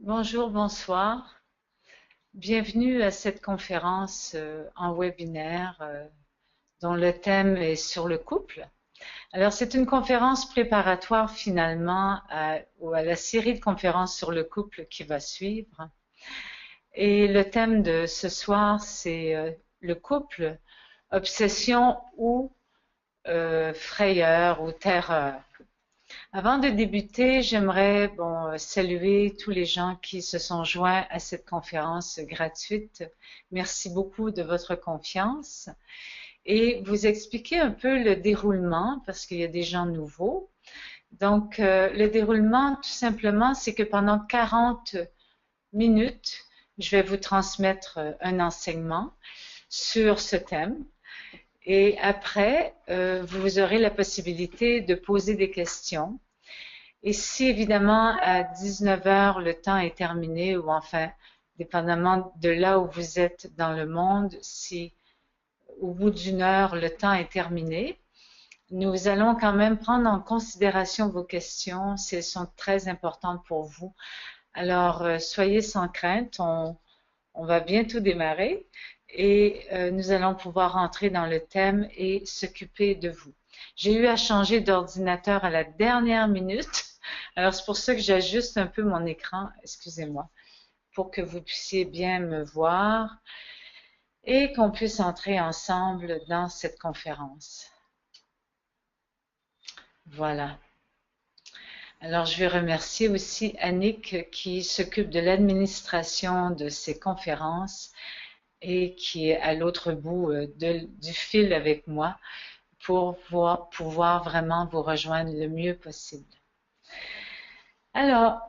Bonjour, bonsoir. Bienvenue à cette conférence en webinaire dont le thème est sur le couple. Alors, c'est une conférence préparatoire finalement à la série de conférences sur le couple qui va suivre. Et le thème de ce soir, c'est le couple, obsession ou frayeur ou terreur. Avant de débuter, j'aimerais saluer tous les gens qui se sont joints à cette conférence gratuite. Merci beaucoup de votre confiance et vous expliquer un peu le déroulement parce qu'il y a des gens nouveaux. Donc, le déroulement, tout simplement, c'est que pendant 40 minutes, je vais vous transmettre un enseignement sur ce thème. Et après, vous aurez la possibilité de poser des questions. Et si évidemment à 19 heures le temps est terminé, ou enfin, dépendamment de là où vous êtes dans le monde, si au bout d'une heure le temps est terminé, nous allons quand même prendre en considération vos questions si elles sont très importantes pour vous. Alors, soyez sans crainte, on va bientôt démarrer et nous allons pouvoir entrer dans le thème et s'occuper de vous. J'ai eu à changer d'ordinateur à la dernière minute. Alors, c'est pour ça que j'ajuste un peu mon écran, excusez-moi, pour que vous puissiez bien me voir et qu'on puisse entrer ensemble dans cette conférence. Voilà. Alors, je vais remercier aussi Annick qui s'occupe de l'administration de ces conférences et qui est à l'autre bout du fil avec moi pour pouvoir vraiment vous rejoindre le mieux possible. Alors,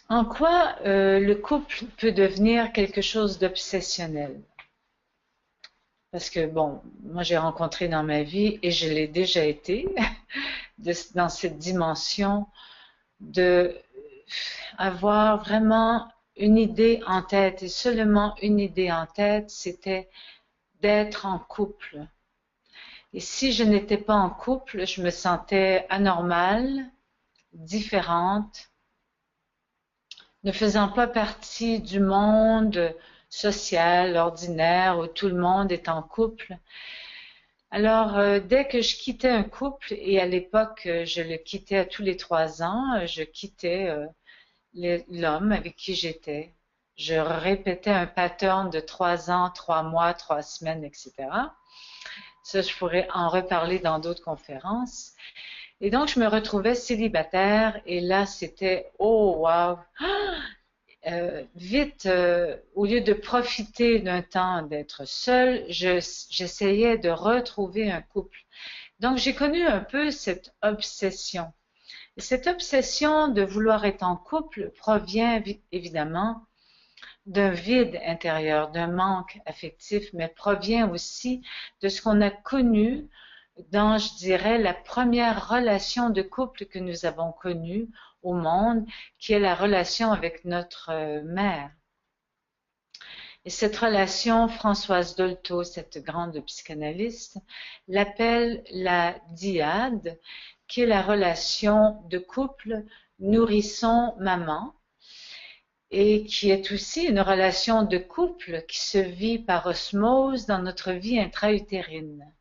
en quoi le couple peut devenir quelque chose d'obsessionnel? Parce que, bon, moi j'ai rencontré dans ma vie, et je l'ai déjà été, dans cette dimension de avoir vraiment une idée en tête, et seulement une idée en tête, c'était d'être en couple. Et si je n'étais pas en couple, je me sentais anormale, différente, ne faisant pas partie du monde social, ordinaire, où tout le monde est en couple. Alors, dès que je quittais un couple, et à l'époque, je le quittais à tous les 3 ans, je quittais l'homme avec qui j'étais. Je répétais un pattern de 3 ans, 3 mois, 3 semaines, etc. Ça, je pourrais en reparler dans d'autres conférences. Et donc, je me retrouvais célibataire et là, c'était, oh, wow! Vite, au lieu de profiter d'un temps d'être seule, j'essayais de retrouver un couple. Donc, j'ai connu un peu cette obsession. Et cette obsession de vouloir être en couple provient évidemment d'un vide intérieur, d'un manque affectif, mais provient aussi de ce qu'on a connu dans, je dirais, la première relation de couple que nous avons connue au monde, qui est la relation avec notre mère. Et cette relation, Françoise Dolto, cette grande psychanalyste, l'appelle la dyade, qui est la relation de couple nourrisson-maman, et qui est aussi une relation de couple qui se vit par osmose dans notre vie intra-utérine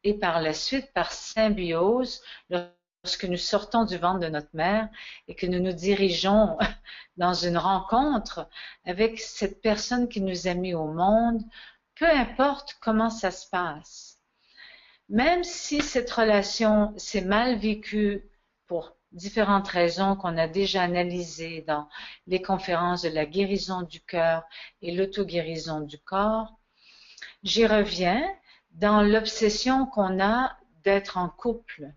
et par la suite par symbiose lorsque nous sortons du ventre de notre mère et que nous nous dirigeons dans une rencontre avec cette personne qui nous a mis au monde, peu importe comment ça se passe. Même si cette relation s'est mal vécue pour différentes raisons qu'on a déjà analysées dans les conférences de la guérison du cœur et l'auto-guérison du corps, j'y reviens dans l'obsession qu'on a d'être en couple.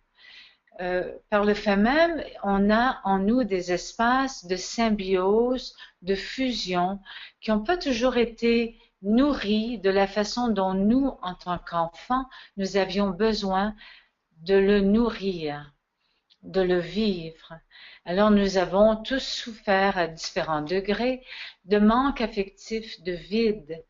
Par le fait même, on a en nous des espaces de symbiose, de fusion, qui n'ont pas toujours été nourris de la façon dont nous, en tant qu'enfants, nous avions besoin de le nourrir, de le vivre. Alors nous avons tous souffert à différents degrés de manque affectif, de vide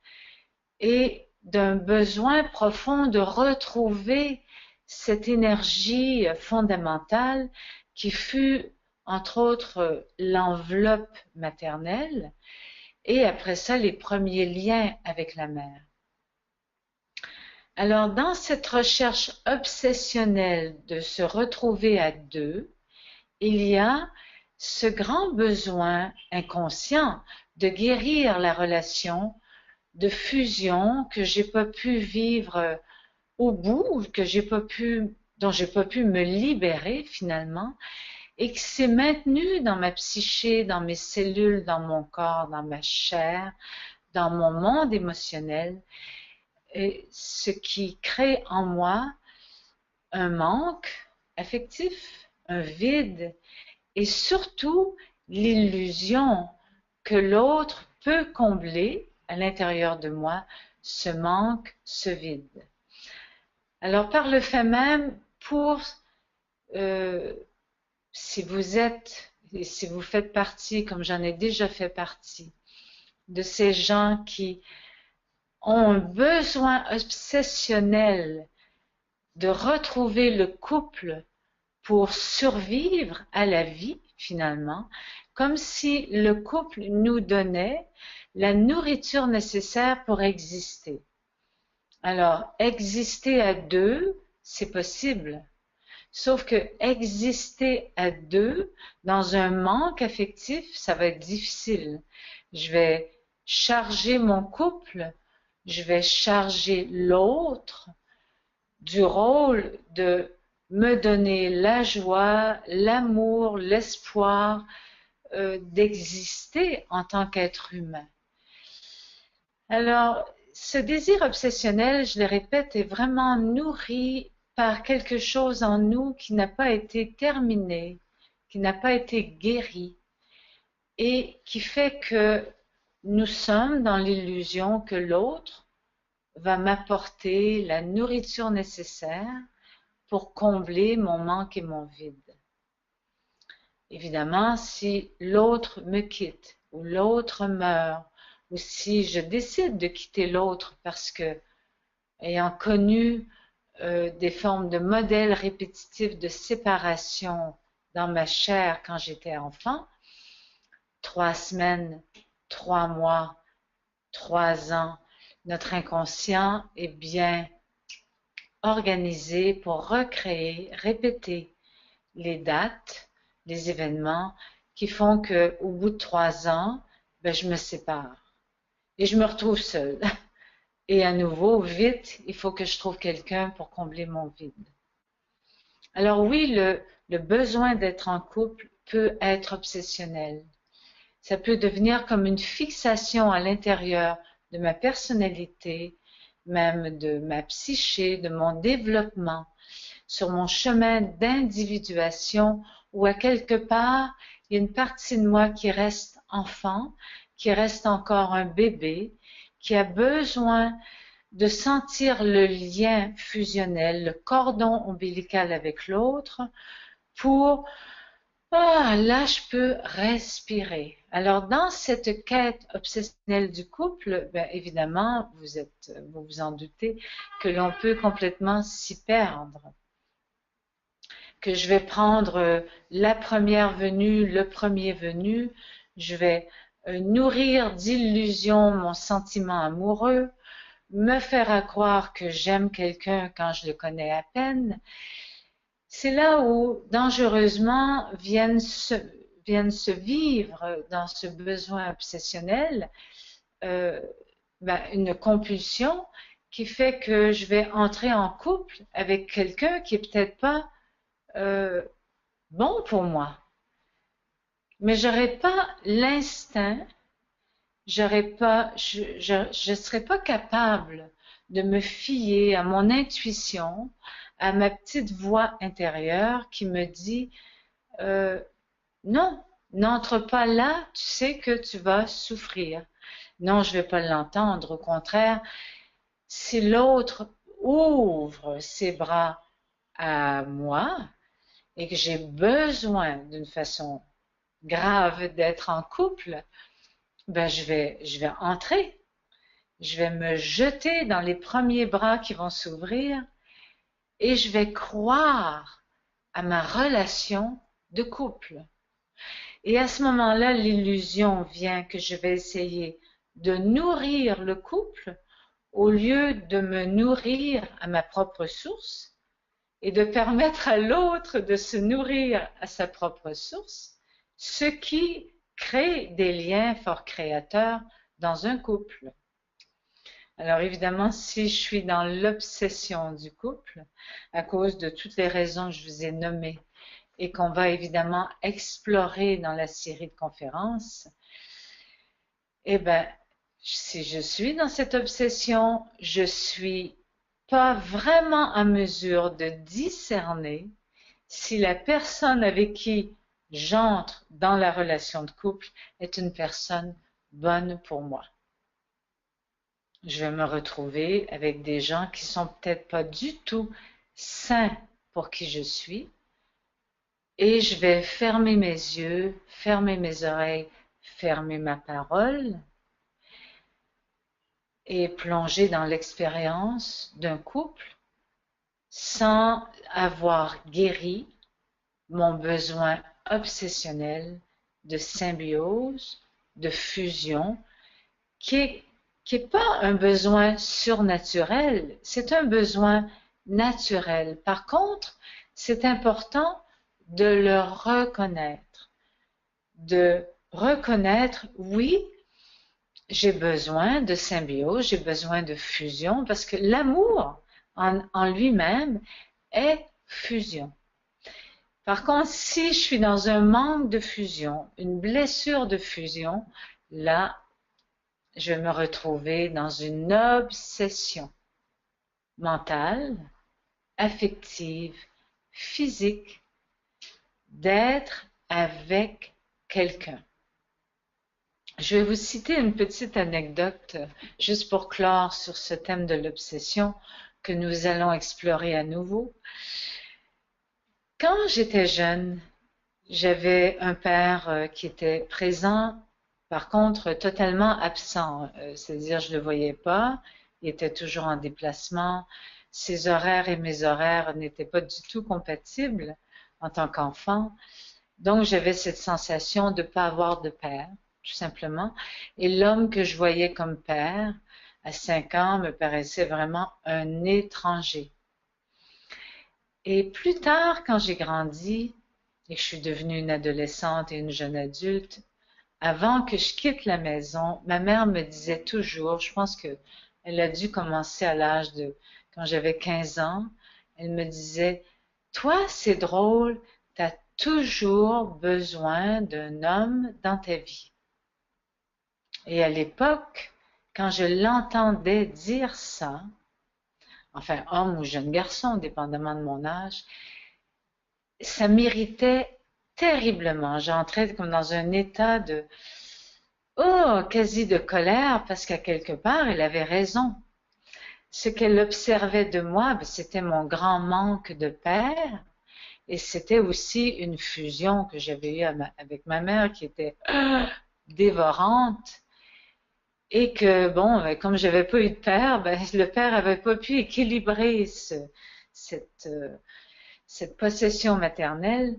et d'un besoin profond de retrouver cette énergie fondamentale qui fut entre autres l'enveloppe maternelle, et après ça, les premiers liens avec la mère. Alors, dans cette recherche obsessionnelle de se retrouver à deux, il y a ce grand besoin inconscient de guérir la relation de fusion que j'ai pas pu vivre au bout, dont j'ai pas pu me libérer finalement, et qui s'est maintenu dans ma psyché, dans mes cellules, dans mon corps, dans ma chair, dans mon monde émotionnel, et ce qui crée en moi un manque affectif, un vide, et surtout l'illusion que l'autre peut combler à l'intérieur de moi ce manque, ce vide. Alors par le fait même, si vous êtes et si vous faites partie, comme j'en ai déjà fait partie, de ces gens qui ont un besoin obsessionnel de retrouver le couple pour survivre à la vie, finalement, comme si le couple nous donnait la nourriture nécessaire pour exister. Alors, exister à deux, c'est possible. Sauf que exister à deux, dans un manque affectif, ça va être difficile. Je vais charger mon couple, je vais charger l'autre du rôle de me donner la joie, l'amour, l'espoir d'exister en tant qu'être humain. Alors, ce désir obsessionnel, je le répète, est vraiment nourri par quelque chose en nous qui n'a pas été terminé, qui n'a pas été guéri, et qui fait que nous sommes dans l'illusion que l'autre va m'apporter la nourriture nécessaire pour combler mon manque et mon vide. Évidemment, si l'autre me quitte ou l'autre meurt, ou si je décide de quitter l'autre parce que, ayant connu des formes de modèles répétitifs de séparation dans ma chair quand j'étais enfant, 3 semaines, 3 mois, 3 ans, notre inconscient est bien organisé pour recréer, répéter les dates, les événements qui font qu'au bout de 3 ans, je me sépare et je me retrouve seule. Et à nouveau, vite, il faut que je trouve quelqu'un pour combler mon vide. Alors oui, le besoin d'être en couple peut être obsessionnel. Ça peut devenir comme une fixation à l'intérieur de ma personnalité, même de ma psyché, de mon développement, sur mon chemin d'individuation où à quelque part, il y a une partie de moi qui reste enfant, qui reste encore un bébé, qui a besoin de sentir le lien fusionnel, le cordon ombilical avec l'autre pour là, je peux respirer. Alors, dans cette quête obsessionnelle du couple, évidemment, vous vous en doutez, que l'on peut complètement s'y perdre. Que je vais prendre la première venue, le premier venu, je vais nourrir d'illusions mon sentiment amoureux, me faire croire que j'aime quelqu'un quand je le connais à peine. C'est là où, dangereusement, viennent se vivre dans ce besoin obsessionnel une compulsion qui fait que je vais entrer en couple avec quelqu'un qui est peut-être pas bon pour moi. Mais j'aurais pas l'instinct, je serais pas capable de me fier à mon intuition, à ma petite voix intérieure qui me dit non, n'entre pas là, tu sais que tu vas souffrir. Non, je vais pas l'entendre. Au contraire, si l'autre ouvre ses bras à moi et que j'ai besoin d'une façon grave d'être en couple, je vais entrer. Je vais me jeter dans les premiers bras qui vont s'ouvrir et je vais croire à ma relation de couple. Et à ce moment-là, l'illusion vient que je vais essayer de nourrir le couple au lieu de me nourrir à ma propre source et de permettre à l'autre de se nourrir à sa propre source, ce qui crée des liens fort créateurs dans un couple. Alors évidemment, si je suis dans l'obsession du couple, à cause de toutes les raisons que je vous ai nommées et qu'on va évidemment explorer dans la série de conférences, eh bien, si je suis dans cette obsession, je suis pas vraiment en mesure de discerner si la personne avec qui j'entre dans la relation de couple est une personne bonne pour moi. Je vais me retrouver avec des gens qui sont peut-être pas du tout sains pour qui je suis et je vais fermer mes yeux, fermer mes oreilles, fermer ma parole et plonger dans l'expérience d'un couple sans avoir guéri mon besoin obsessionnel de symbiose, de fusion, qui est pas un besoin surnaturel, c'est un besoin naturel. Par contre, c'est important de le reconnaître, oui, j'ai besoin de symbiose, j'ai besoin de fusion, parce que l'amour en lui-même est fusion. Par contre, si je suis dans un manque de fusion, une blessure de fusion, là, je vais me retrouver dans une obsession mentale, affective, physique, d'être avec quelqu'un. Je vais vous citer une petite anecdote juste pour clore sur ce thème de l'obsession que nous allons explorer à nouveau. Quand j'étais jeune, j'avais un père qui était présent, par contre totalement absent, c'est-à-dire je ne le voyais pas, il était toujours en déplacement, ses horaires et mes horaires n'étaient pas du tout compatibles en tant qu'enfant, donc j'avais cette sensation de ne pas avoir de père, tout simplement, et l'homme que je voyais comme père, à 5 ans, me paraissait vraiment un étranger. Et plus tard, quand j'ai grandi et que je suis devenue une adolescente et une jeune adulte, avant que je quitte la maison, ma mère me disait toujours, je pense que elle a dû commencer à l'âge de, quand j'avais 15 ans, elle me disait, toi, c'est drôle, tu as toujours besoin d'un homme dans ta vie. Et à l'époque, quand je l'entendais dire ça, enfin homme ou jeune garçon, dépendamment de mon âge, ça m'irritait terriblement. J'entrais comme dans un état de, oh, quasi de colère, parce qu'à quelque part, elle avait raison. Ce qu'elle observait de moi, c'était mon grand manque de père, et c'était aussi une fusion que j'avais eue avec ma mère qui était dévorante, et que, bon, comme j'avais pas eu de père, le père avait pas pu équilibrer cette, cette possession maternelle.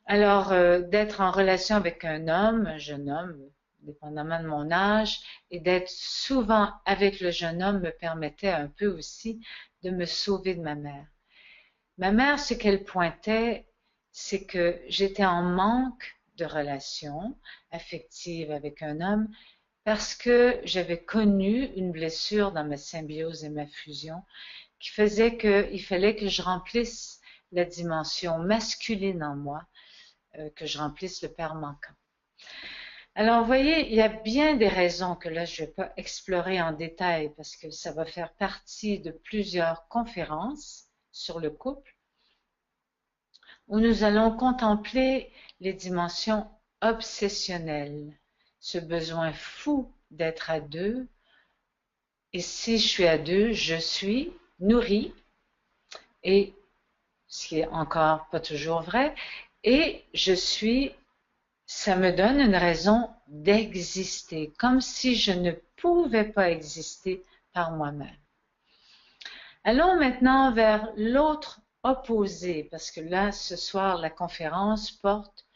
Alors, d'être en relation avec un jeune homme, dépendamment de mon âge, et d'être souvent avec le jeune homme me permettait un peu aussi de me sauver de ma mère. Ma mère, ce qu'elle pointait, c'est que j'étais en manque de relation affective avec un homme parce que j'avais connu une blessure dans ma symbiose et ma fusion qui faisait qu'il fallait que je remplisse la dimension masculine en moi, que je remplisse le père manquant. Alors, vous voyez, il y a bien des raisons que là, je ne vais pas explorer en détail parce que ça va faire partie de plusieurs conférences sur le couple où nous allons contempler les dimensions obsessionnelles, ce besoin fou d'être à deux. Et si je suis à deux, je suis nourrie, et ce qui est encore pas toujours vrai, et ça me donne une raison d'exister, comme si je ne pouvais pas exister par moi-même. Allons maintenant vers l'autre opposé, parce que là, ce soir, la conférence porte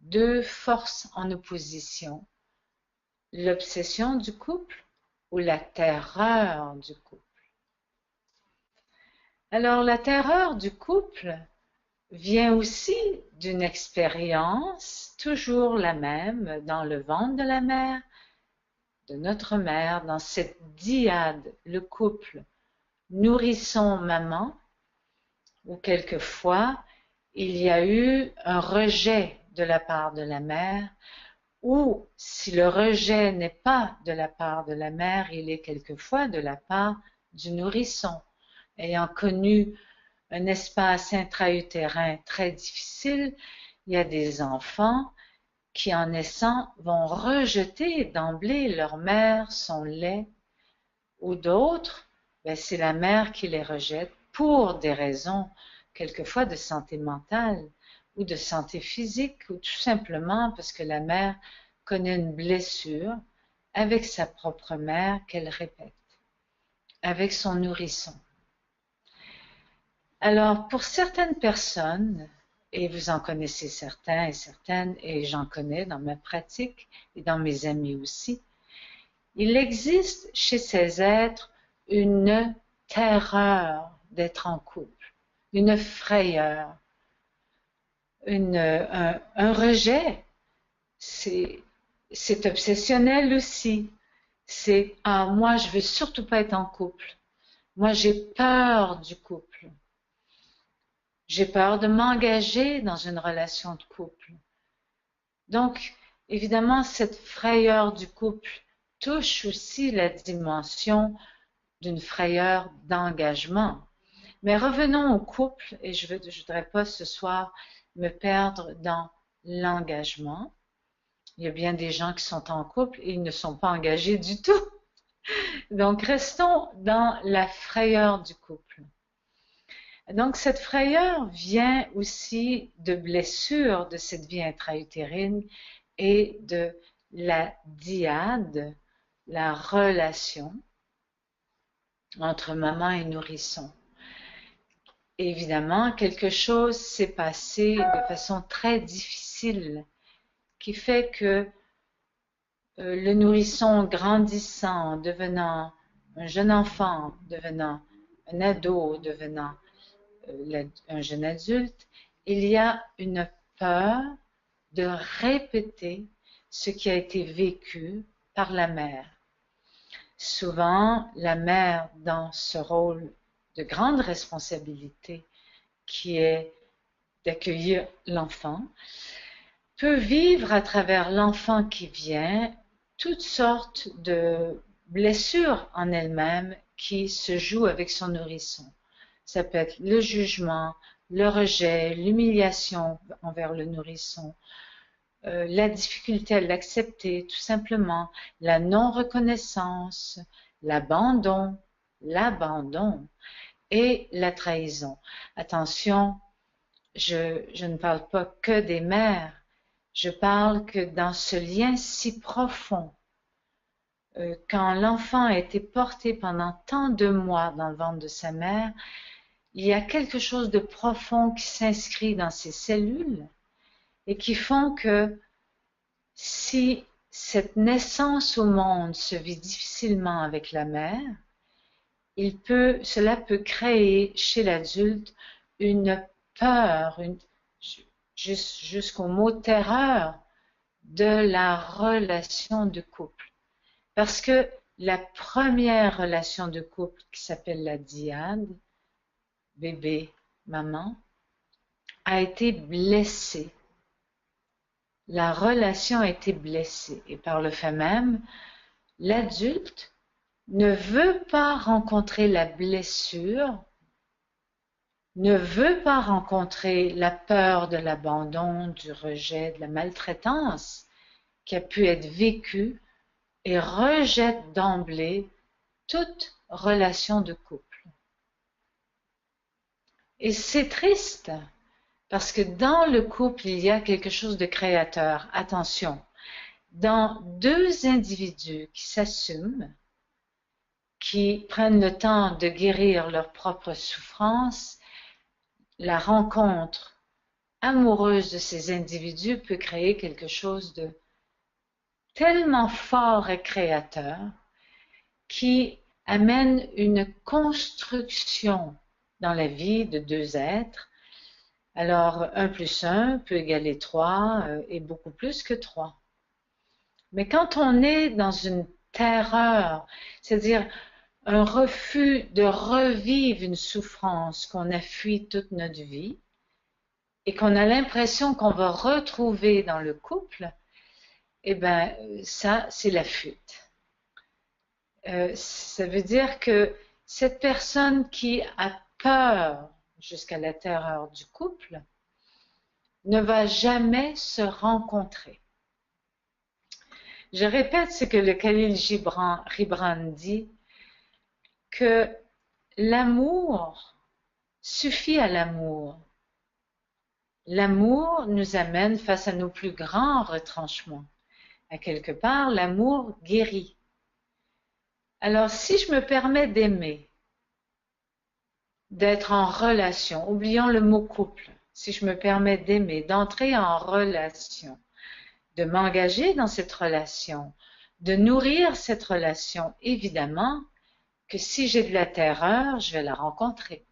deux forces en opposition, l'obsession du couple ou la terreur du couple. Alors, la terreur du couple vient aussi d'une expérience toujours la même dans le ventre de la mère, de notre mère, dans cette dyade, le couple nourrisson-maman, où quelquefois il y a eu un rejet de la part de la mère, ou si le rejet n'est pas de la part de la mère, il est quelquefois de la part du nourrisson, ayant connu un espace intra-utérin très difficile. Il y a des enfants qui, en naissant, vont rejeter d'emblée leur mère, son lait, ou d'autres, c'est la mère qui les rejette pour des raisons quelquefois de santé mentale ou de santé physique, ou tout simplement parce que la mère connaît une blessure avec sa propre mère qu'elle répète, avec son nourrisson. Alors, pour certaines personnes, et vous en connaissez certains et certaines, et j'en connais dans ma pratique et dans mes amis aussi, il existe chez ces êtres une terreur d'être en couple, une frayeur, un rejet. C'est obsessionnel aussi. C'est « Ah, moi, je veux surtout pas être en couple. Moi, j'ai peur du couple. J'ai peur de m'engager dans une relation de couple. » Donc, évidemment, cette frayeur du couple touche aussi la dimension d'une frayeur d'engagement. Mais revenons au couple, et je voudrais pas ce soir me perdre dans l'engagement. Il y a bien des gens qui sont en couple et ils ne sont pas engagés du tout. Donc, restons dans la frayeur du couple. Donc, cette frayeur vient aussi de blessures de cette vie intra-utérine et de la dyade, la relation entre maman et nourrisson. Évidemment, quelque chose s'est passé de façon très difficile qui fait que le nourrisson grandissant, devenant un jeune enfant, devenant un ado, devenant un jeune adulte, il y a une peur de répéter ce qui a été vécu par la mère. Souvent, la mère, dans ce rôle de grande responsabilité qui est d'accueillir l'enfant, peut vivre à travers l'enfant qui vient toutes sortes de blessures en elle-même qui se jouent avec son nourrisson. Ça peut être le jugement, le rejet, l'humiliation envers le nourrisson, la difficulté à l'accepter, tout simplement, la non-reconnaissance, l'abandon et la trahison. Attention, je ne parle pas que des mères, je parle que dans ce lien si profond, quand l'enfant a été porté pendant tant de mois dans le ventre de sa mère, il y a quelque chose de profond qui s'inscrit dans ces cellules et qui font que si cette naissance au monde se vit difficilement avec la mère, cela peut créer chez l'adulte une peur, jusqu'au mot terreur, de la relation de couple. Parce que la première relation de couple qui s'appelle la dyade, bébé, maman, a été blessée. La relation a été blessée et par le fait même, l'adulte ne veut pas rencontrer la blessure, ne veut pas rencontrer la peur de l'abandon, du rejet, de la maltraitance qui a pu être vécue et rejette d'emblée toute relation de couple. Et c'est triste, parce que dans le couple, il y a quelque chose de créateur. Attention, dans deux individus qui s'assument, qui prennent le temps de guérir leur propre souffrance, la rencontre amoureuse de ces individus peut créer quelque chose de tellement fort et créateur qui amène une construction dans la vie de deux êtres. Alors, 1 plus 1 peut égaler 3 et beaucoup plus que 3. Mais quand on est dans une terreur, c'est-à-dire un refus de revivre une souffrance qu'on a fui toute notre vie et qu'on a l'impression qu'on va retrouver dans le couple, eh bien, ça, c'est la fuite. Ça veut dire que cette personne qui a peur jusqu'à la terreur du couple ne va jamais se rencontrer. Je répète ce que le Khalil Gibran dit, que l'amour suffit à l'amour. L'amour nous amène face à nos plus grands retranchements. À quelque part, l'amour guérit. Alors, si je me permets d'aimer, d'être en relation, oublions le mot couple, si je me permets d'aimer, d'entrer en relation, de m'engager dans cette relation, de nourrir cette relation, évidemment que si j'ai de la terreur, je vais la rencontrer.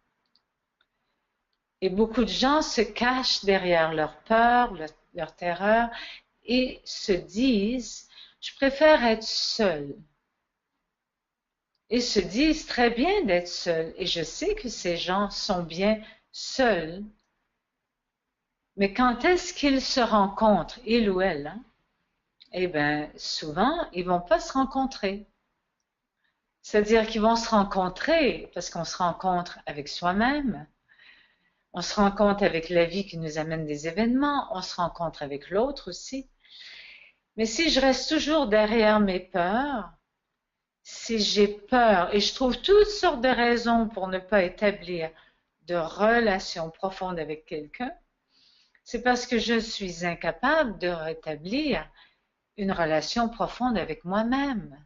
Et beaucoup de gens se cachent derrière leur peur, leur terreur, et se disent, je préfère être seul. Et se disent très bien d'être seuls. Et je sais que ces gens sont bien seuls. Mais quand est-ce qu'ils se rencontrent, il ou elle, hein? Eh bien, souvent, ils vont pas se rencontrer. C'est-à-dire qu'ils vont se rencontrer parce qu'on se rencontre avec soi-même, on se rencontre avec la vie qui nous amène des événements, on se rencontre avec l'autre aussi. Mais si je reste toujours derrière mes peurs, si j'ai peur, et je trouve toutes sortes de raisons pour ne pas établir de relation profonde avec quelqu'un, c'est parce que je suis incapable de rétablir une relation profonde avec moi-même.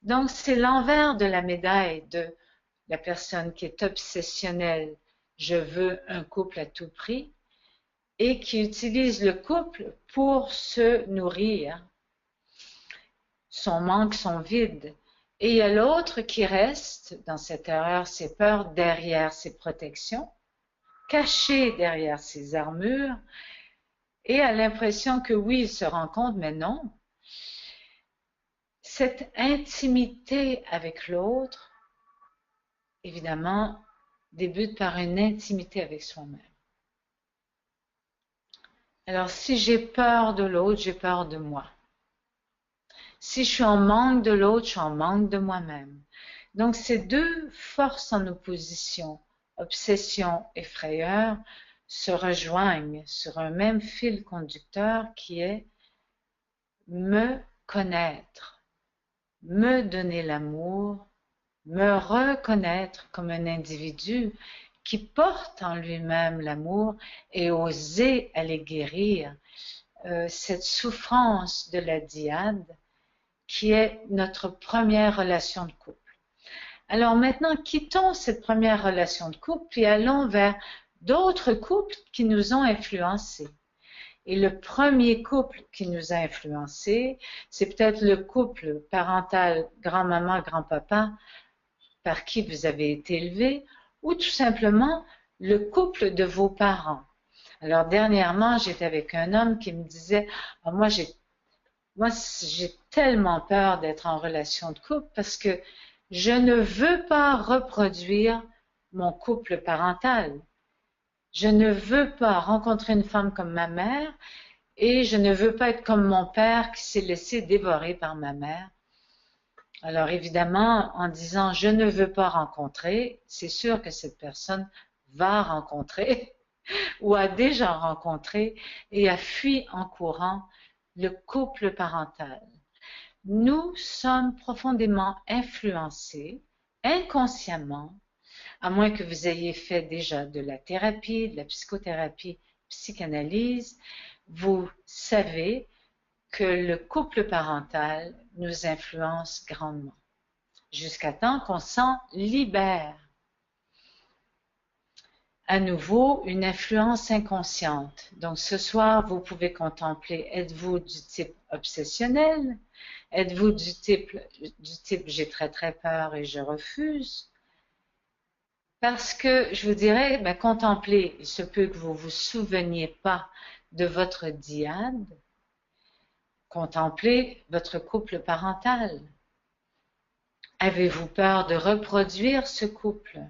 Donc, c'est l'envers de la médaille de la personne qui est obsessionnelle. Je veux un couple à tout prix et qui utilise le couple pour se nourrir. Son manque, son vide. Et il y a l'autre qui reste dans cette erreur, ses peurs derrière ses protections, caché derrière ses armures, et a l'impression que oui, il se rend compte, mais non. Cette intimité avec l'autre, évidemment, débute par une intimité avec soi-même. Alors, si j'ai peur de l'autre, j'ai peur de moi. Si je suis en manque de l'autre, je suis en manque de moi-même. Donc, ces deux forces en opposition, obsession et frayeur, se rejoignent sur un même fil conducteur qui est me connaître, me donner l'amour, me reconnaître comme un individu qui porte en lui-même l'amour et oser aller guérir cette souffrance de la dyade qui est notre première relation de couple. Alors maintenant, quittons cette première relation de couple puis allons vers d'autres couples qui nous ont influencés. Et le premier couple qui nous a influencés, c'est peut-être le couple parental grand-maman, grand-papa par qui vous avez été élevé, ou tout simplement le couple de vos parents. Alors dernièrement, j'étais avec un homme qui me disait « Moi, j'ai tellement peur d'être en relation de couple parce que je ne veux pas reproduire mon couple parental. Je ne veux pas rencontrer une femme comme ma mère et je ne veux pas être comme mon père qui s'est laissé dévorer par ma mère. » Alors évidemment, en disant « je ne veux pas rencontrer », c'est sûr que cette personne va rencontrer ou a déjà rencontré et a fui en courant le couple parental. Nous sommes profondément influencés, inconsciemment, à moins que vous ayez fait déjà de la thérapie, de la psychothérapie, psychanalyse, vous savez que le couple parental nous influence grandement, jusqu'à temps qu'on s'en libère. à nouveau une influence inconsciente. Donc ce soir, vous pouvez contempler, êtes-vous du type obsessionnel? Êtes-vous du type j'ai très très peur et je refuse? Parce que je vous dirais, ben, contemplez, il se peut que vous ne vous souveniez pas de votre dyade, contemplez votre couple parental. Avez-vous peur de reproduire ce couple?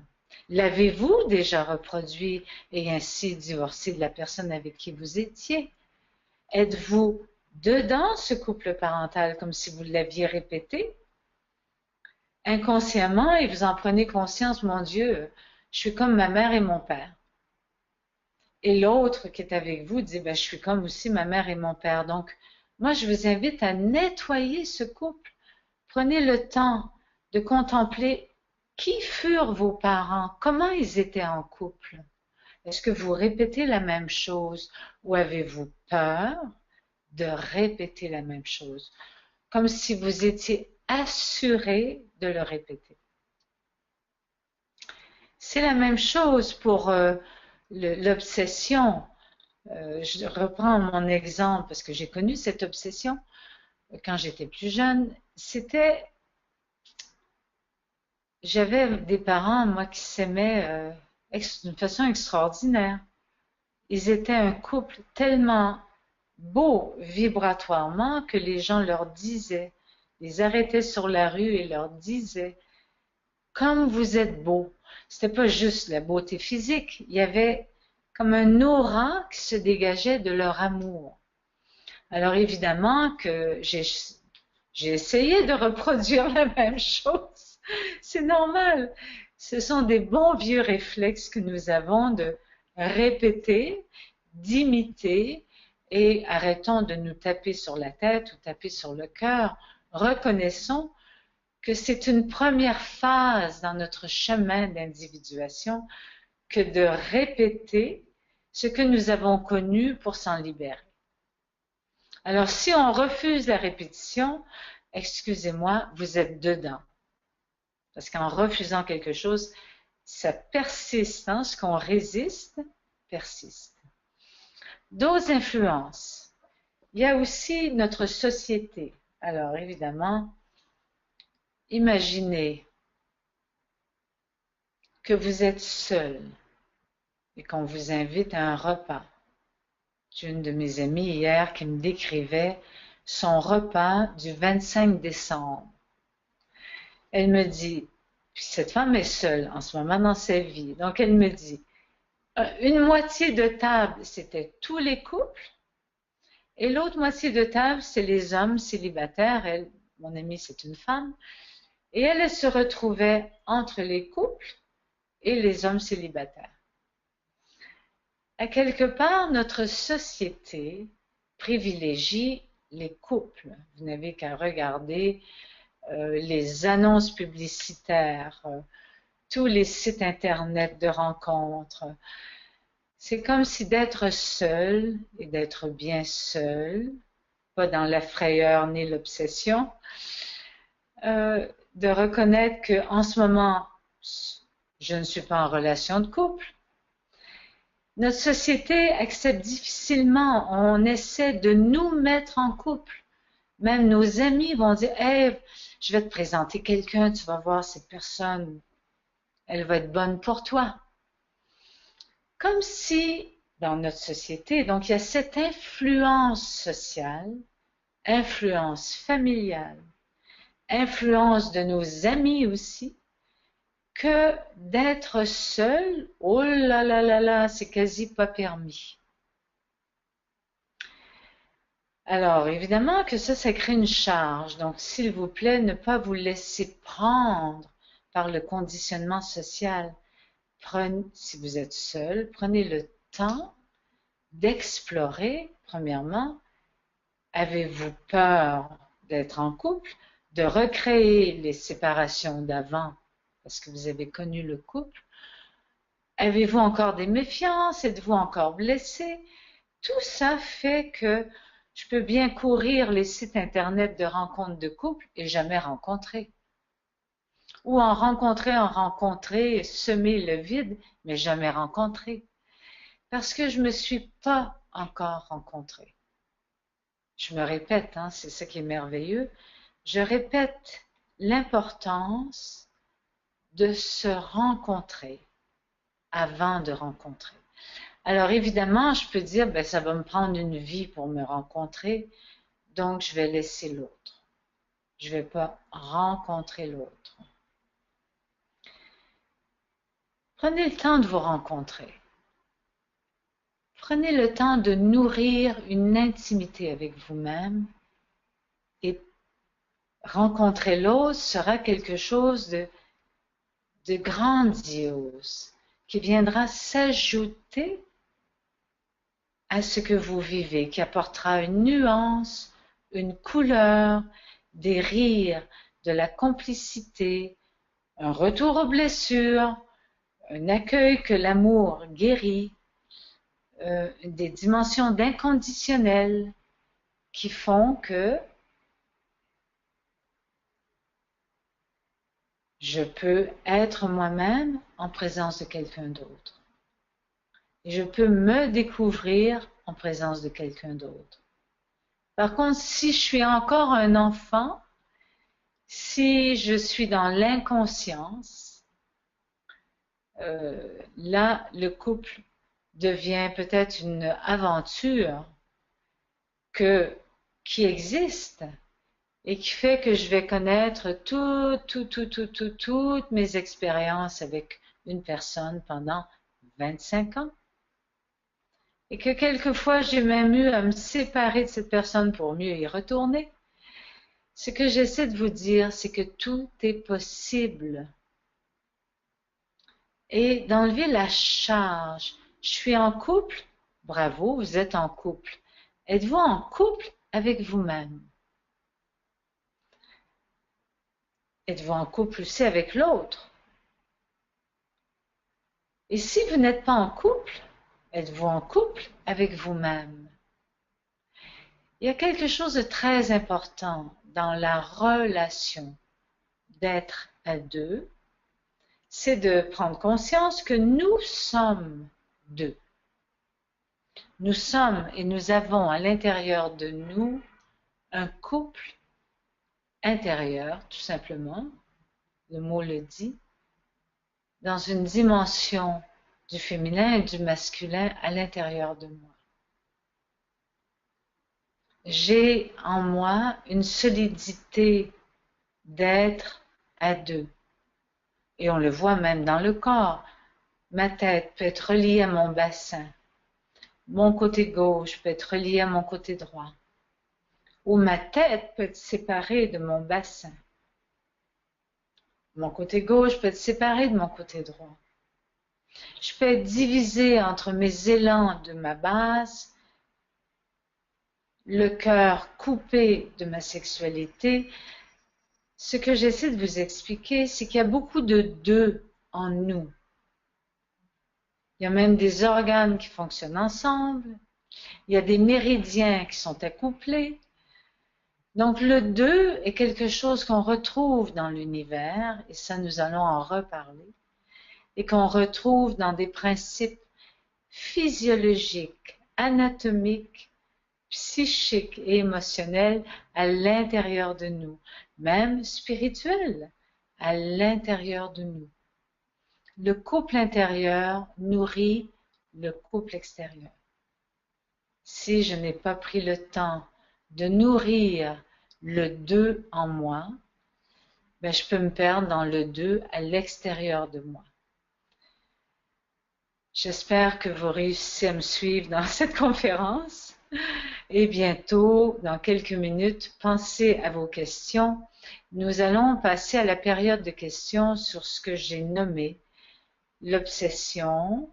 L'avez-vous déjà reproduit et ainsi divorcé de la personne avec qui vous étiez? Êtes-vous dedans ce couple parental comme si vous l'aviez répété? Inconsciemment, et vous en prenez conscience, mon Dieu, je suis comme ma mère et mon père. Et l'autre qui est avec vous dit, ben, je suis comme aussi ma mère et mon père. Donc, moi, je vous invite à nettoyer ce couple. Prenez le temps de contempler qui furent vos parents, comment ils étaient en couple. Est-ce que vous répétez la même chose ou avez-vous peur de répéter la même chose, comme si vous étiez assuré de le répéter? C'est la même chose pour l'obsession. Je reprends mon exemple parce que j'ai connu cette obsession quand j'étais plus jeune. J'avais des parents, moi, qui s'aimaient d'une façon extraordinaire. Ils étaient un couple tellement beau vibratoirement que les gens leur disaient, les arrêtaient sur la rue et leur disaient, comme vous êtes beau. C'était pas juste la beauté physique, il y avait comme un aura qui se dégageait de leur amour. Alors évidemment que j'ai essayé de reproduire la même chose. C'est normal. Ce sont des bons vieux réflexes que nous avons de répéter, d'imiter, et arrêtons de nous taper sur la tête ou taper sur le cœur. Reconnaissons que c'est une première phase dans notre chemin d'individuation que de répéter ce que nous avons connu pour s'en libérer. Alors, si on refuse la répétition, excusez-moi, vous êtes dedans. Parce qu'en refusant quelque chose, ça persiste, hein, ce qu'on résiste persiste. D'autres influences. Il y a aussi notre société. Alors, évidemment, imaginez que vous êtes seul et qu'on vous invite à un repas. J'ai une de mes amies hier qui me décrivait son repas du 25 décembre. Elle me dit, puis cette femme est seule en ce moment dans sa vie, donc elle me dit, une moitié de table, c'était tous les couples, et l'autre moitié de table, c'est les hommes célibataires. Elle, mon amie, c'est une femme, et elle se retrouvait entre les couples et les hommes célibataires. À quelque part, notre société privilégie les couples. Vous n'avez qu'à regarder les annonces publicitaires, tous les sites internet de rencontres. C'est comme si d'être seul et d'être bien seul, pas dans la frayeur ni l'obsession, de reconnaître qu'en ce moment, je ne suis pas en relation de couple. Notre société accepte difficilement, on essaie de nous mettre en couple. Même nos amis vont dire, hey, je vais te présenter quelqu'un, tu vas voir cette personne, elle va être bonne pour toi. Comme si, dans notre société, donc il y a cette influence sociale, influence familiale, influence de nos amis aussi, que d'être seul, oh là là là là, c'est quasi pas permis. Alors, évidemment que ça crée une charge. Donc, s'il vous plaît, ne pas vous laisser prendre par le conditionnement social. Si vous êtes seul, prenez le temps d'explorer, premièrement, avez-vous peur d'être en couple, de recréer les séparations d'avant parce que vous avez connu le couple? Avez-vous encore des méfiances? Êtes-vous encore blessé? Tout ça fait que je peux bien courir les sites internet de rencontres de couple et jamais rencontrer. ou en rencontrer, semer le vide, mais jamais rencontrer. Parce que je me suis pas encore rencontrée. Je me répète, hein, c'est ça qui est merveilleux. Je répète l'importance de se rencontrer avant de rencontrer. Alors évidemment, je peux dire, ben, ça va me prendre une vie pour me rencontrer, donc je vais laisser l'autre. Je ne vais pas rencontrer l'autre. Prenez le temps de vous rencontrer. Prenez le temps de nourrir une intimité avec vous-même et rencontrer l'autre sera quelque chose de grandiose qui viendra s'ajouter à ce que vous vivez, qui apportera une nuance, une couleur, des rires, de la complicité, un retour aux blessures, un accueil que l'amour guérit, des dimensions d'inconditionnel qui font que je peux être moi-même en présence de quelqu'un d'autre. Et je peux me découvrir en présence de quelqu'un d'autre. Par contre, si je suis encore un enfant, si je suis dans l'inconscience, là, le couple devient peut-être une aventure qui existe et qui fait que je vais connaître toutes mes expériences avec une personne pendant 25 ans. Et que quelquefois j'ai même eu à me séparer de cette personne pour mieux y retourner. Ce que j'essaie de vous dire, c'est que tout est possible. Et d'enlever la charge. Je suis en couple, bravo, vous êtes en couple. Êtes-vous en couple avec vous-même? Êtes-vous en couple aussi avec l'autre? Et si vous n'êtes pas en couple, êtes-vous en couple avec vous-même? Il y a quelque chose de très important dans la relation d'être à deux, c'est de prendre conscience que nous sommes deux. Nous sommes et nous avons à l'intérieur de nous un couple intérieur, tout simplement, le mot le dit, dans une dimension du féminin et du masculin à l'intérieur de moi. J'ai en moi une solidité d'être à deux. Et on le voit même dans le corps. Ma tête peut être reliée à mon bassin. Mon côté gauche peut être relié à mon côté droit. Ou ma tête peut être séparée de mon bassin. Mon côté gauche peut être séparé de mon côté droit. Je peux être divisée entre mes élans de ma base, le cœur coupé de ma sexualité. Ce que j'essaie de vous expliquer, c'est qu'il y a beaucoup de deux en nous. Il y a même des organes qui fonctionnent ensemble. Il y a des méridiens qui sont accouplés. Donc le deux est quelque chose qu'on retrouve dans l'univers, et ça nous allons en reparler, et qu'on retrouve dans des principes physiologiques, anatomiques, psychiques et émotionnels à l'intérieur de nous, même spirituels à l'intérieur de nous. Le couple intérieur nourrit le couple extérieur. Si je n'ai pas pris le temps de nourrir le deux en moi, ben je peux me perdre dans le deux à l'extérieur de moi. J'espère que vous réussissez à me suivre dans cette conférence. Et bientôt, dans quelques minutes, pensez à vos questions. Nous allons passer à la période de questions sur ce que j'ai nommé l'obsession,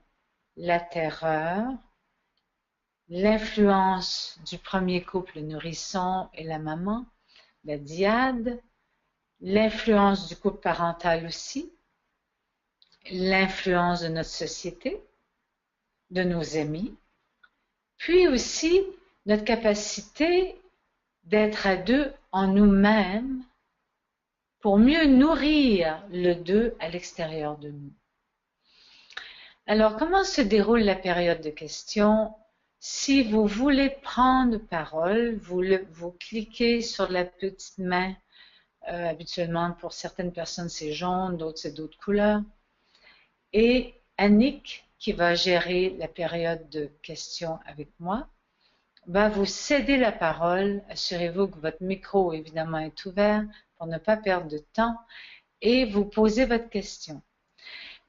la terreur, l'influence du premier couple, le nourrisson et la maman, la dyade, l'influence du couple parental aussi, l'influence de notre société, de nos amis, puis aussi notre capacité d'être à deux en nous-mêmes pour mieux nourrir le 2 à l'extérieur de nous. Alors, comment se déroule la période de questions? Si vous voulez prendre parole, vous cliquez sur la petite main. Habituellement, pour certaines personnes, c'est jaune, d'autres, c'est d'autres couleurs. Et Annick, qui va gérer la période de questions avec moi, va vous céder la parole. Assurez-vous que votre micro, évidemment, est ouvert pour ne pas perdre de temps et vous posez votre question.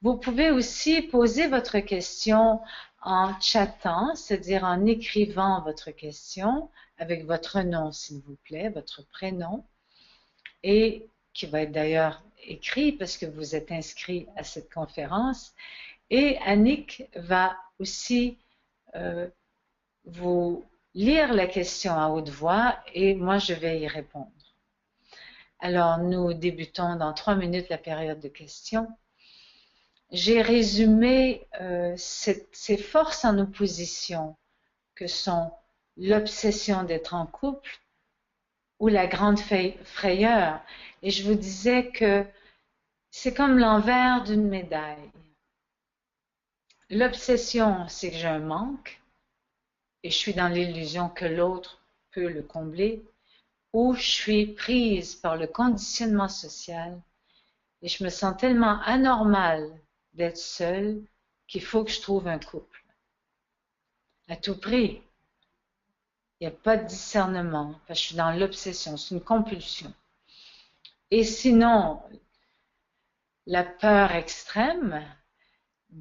Vous pouvez aussi poser votre question en chattant, c'est-à-dire en écrivant votre question avec votre nom, s'il vous plaît, votre prénom, et qui va être d'ailleurs écrit parce que vous êtes inscrit à cette conférence. Et Annick va aussi vous lire la question à haute voix et moi je vais y répondre. Alors nous débutons dans 3 minutes la période de questions. J'ai résumé ces forces en opposition que sont l'obsession d'être en couple ou la grande frayeur. Et je vous disais que c'est comme l'envers d'une médaille. L'obsession, c'est que j'ai un manque et je suis dans l'illusion que l'autre peut le combler, ou je suis prise par le conditionnement social et je me sens tellement anormale d'être seule qu'il faut que je trouve un couple. À tout prix. Il n'y a pas de discernement, parce que je suis dans l'obsession, c'est une compulsion. Et sinon, la peur extrême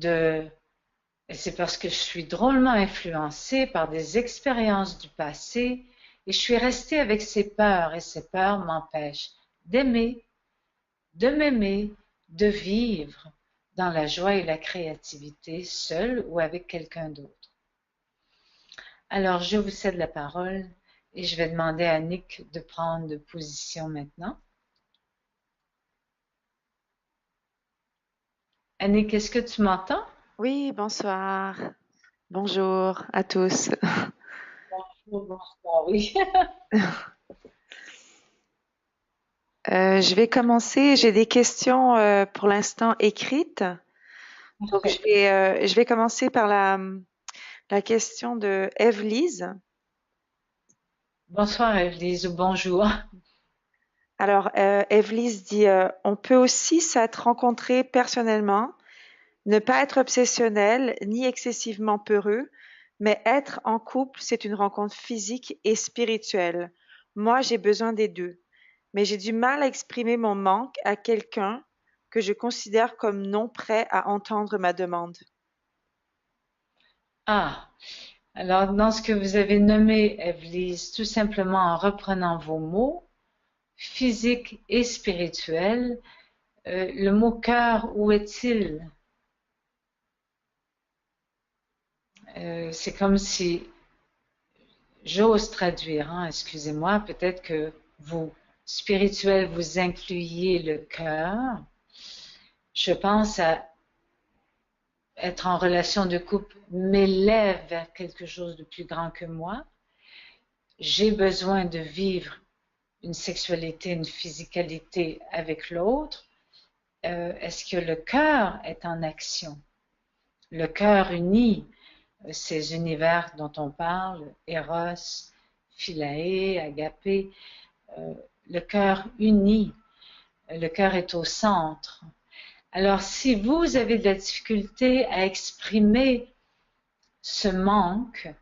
et c'est parce que je suis drôlement influencée par des expériences du passé et je suis restée avec ces peurs et ces peurs m'empêchent d'aimer, de m'aimer, de vivre dans la joie et la créativité, seule ou avec quelqu'un d'autre. Alors, je vous cède la parole et je vais demander à Annick de prendre position maintenant. Annick, est-ce que tu m'entends? Oui, bonsoir. Bonjour à tous. Bonsoir, oui. Je vais commencer. J'ai des questions pour l'instant écrites. Donc, je vais commencer par la question de Eve-Lise. Bonsoir, Evelyse, ou bonjour. Alors, Eve-Lise dit, on peut aussi s'être rencontré personnellement, ne pas être obsessionnel ni excessivement peureux, mais être en couple, c'est une rencontre physique et spirituelle. Moi, j'ai besoin des deux. Mais j'ai du mal à exprimer mon manque à quelqu'un que je considère comme non prêt à entendre ma demande. Ah, alors dans ce que vous avez nommé, Evelyse, tout simplement en reprenant vos mots, physique et spirituel, le mot cœur, où est-il? C'est comme si, j'ose traduire, hein, excusez-moi, peut-être que vous, spirituel, vous incluiez le cœur. Je pense à être en relation de couple m'élève vers quelque chose de plus grand que moi. J'ai besoin de vivre une sexualité, une physicalité avec l'autre. Est-ce que le cœur est en action? Le cœur unit ces univers dont on parle, Eros, Philae, Agapé, le cœur unit, le cœur est au centre. Alors, si vous avez de la difficulté à exprimer ce manque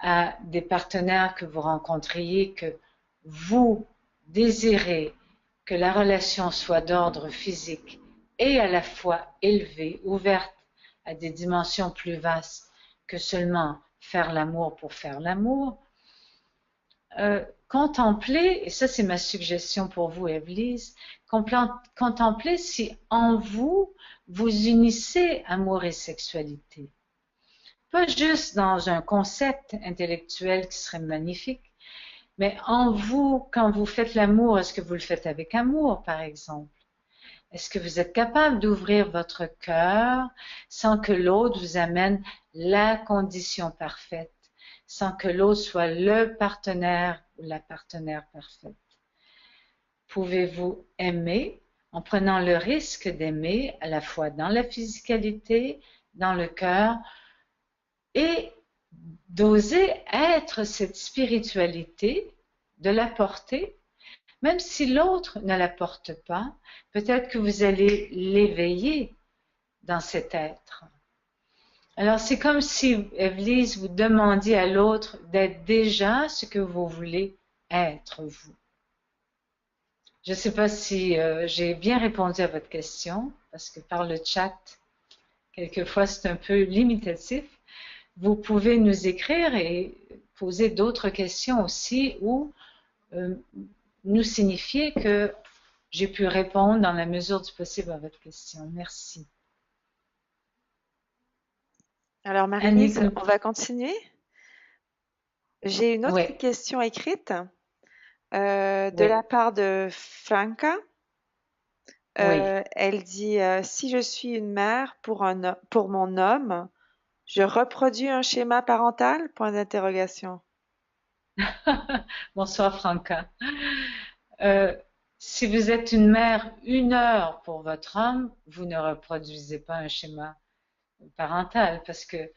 à des partenaires que vous rencontriez, que vous désirez que la relation soit d'ordre physique et à la fois élevée, ouverte à des dimensions plus vastes que seulement faire l'amour pour faire l'amour, contemplez, et ça c'est ma suggestion pour vous, Evelyse, contemplez si en vous, vous unissez amour et sexualité. Pas juste dans un concept intellectuel qui serait magnifique, mais en vous, quand vous faites l'amour, est-ce que vous le faites avec amour, par exemple? Est-ce que vous êtes capable d'ouvrir votre cœur sans que l'autre vous amène la condition parfaite, sans que l'autre soit le partenaire ou la partenaire parfaite? Pouvez-vous aimer en prenant le risque d'aimer à la fois dans la physicalité, dans le cœur, et d'oser être cette spiritualité, de la porter, même si l'autre ne la porte pas, peut-être que vous allez l'éveiller dans cet être. Alors c'est comme si, Evelyse, vous demandiez à l'autre d'être déjà ce que vous voulez être, vous. Je ne sais pas si j'ai bien répondu à votre question, parce que par le chat, quelquefois c'est un peu limitatif. Vous pouvez nous écrire et poser d'autres questions aussi ou euh, nous signifier que j'ai pu répondre dans la mesure du possible à votre question. Merci. Alors, Annick, Marie-Lise, on va continuer. J'ai une autre oui, question écrite de oui, la part de Franca. oui. Elle dit si je suis une mère pour mon homme, je reproduis un schéma parental? Point d'interrogation. Bonsoir, Franca. Euh, si vous êtes une mère 1 heure pour votre homme, vous ne reproduisez pas un schéma parental parce que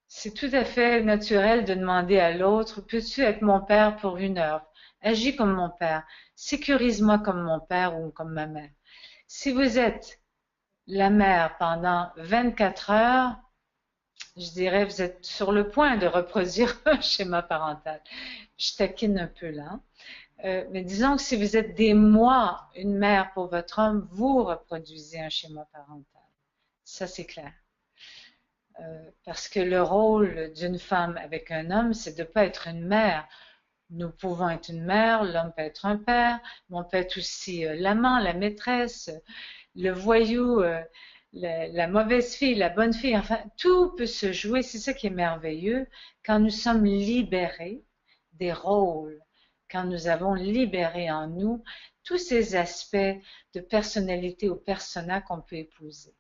c'est tout à fait naturel de demander à l'autre, peux-tu être mon père pour 1 heure? Agis comme mon père. Sécurise-moi comme mon père ou comme ma mère. Si vous êtes la mère pendant 24 heures, je dirais vous êtes sur le point de reproduire un schéma parental. Je taquine un peu là. Mais disons que si vous êtes des mois une mère pour votre homme, vous reproduisez un schéma parental. Ça, c'est clair. Parce que le rôle d'une femme avec un homme, c'est de ne pas être une mère. Nous pouvons être une mère, l'homme peut être un père, mais on peut être aussi l'amant, la maîtresse, le voyou, la mauvaise fille, la bonne fille. Enfin, tout peut se jouer. C'est ça qui est merveilleux quand nous sommes libérés des rôles, quand nous avons libéré en nous tous ces aspects de personnalité ou persona qu'on peut épouser.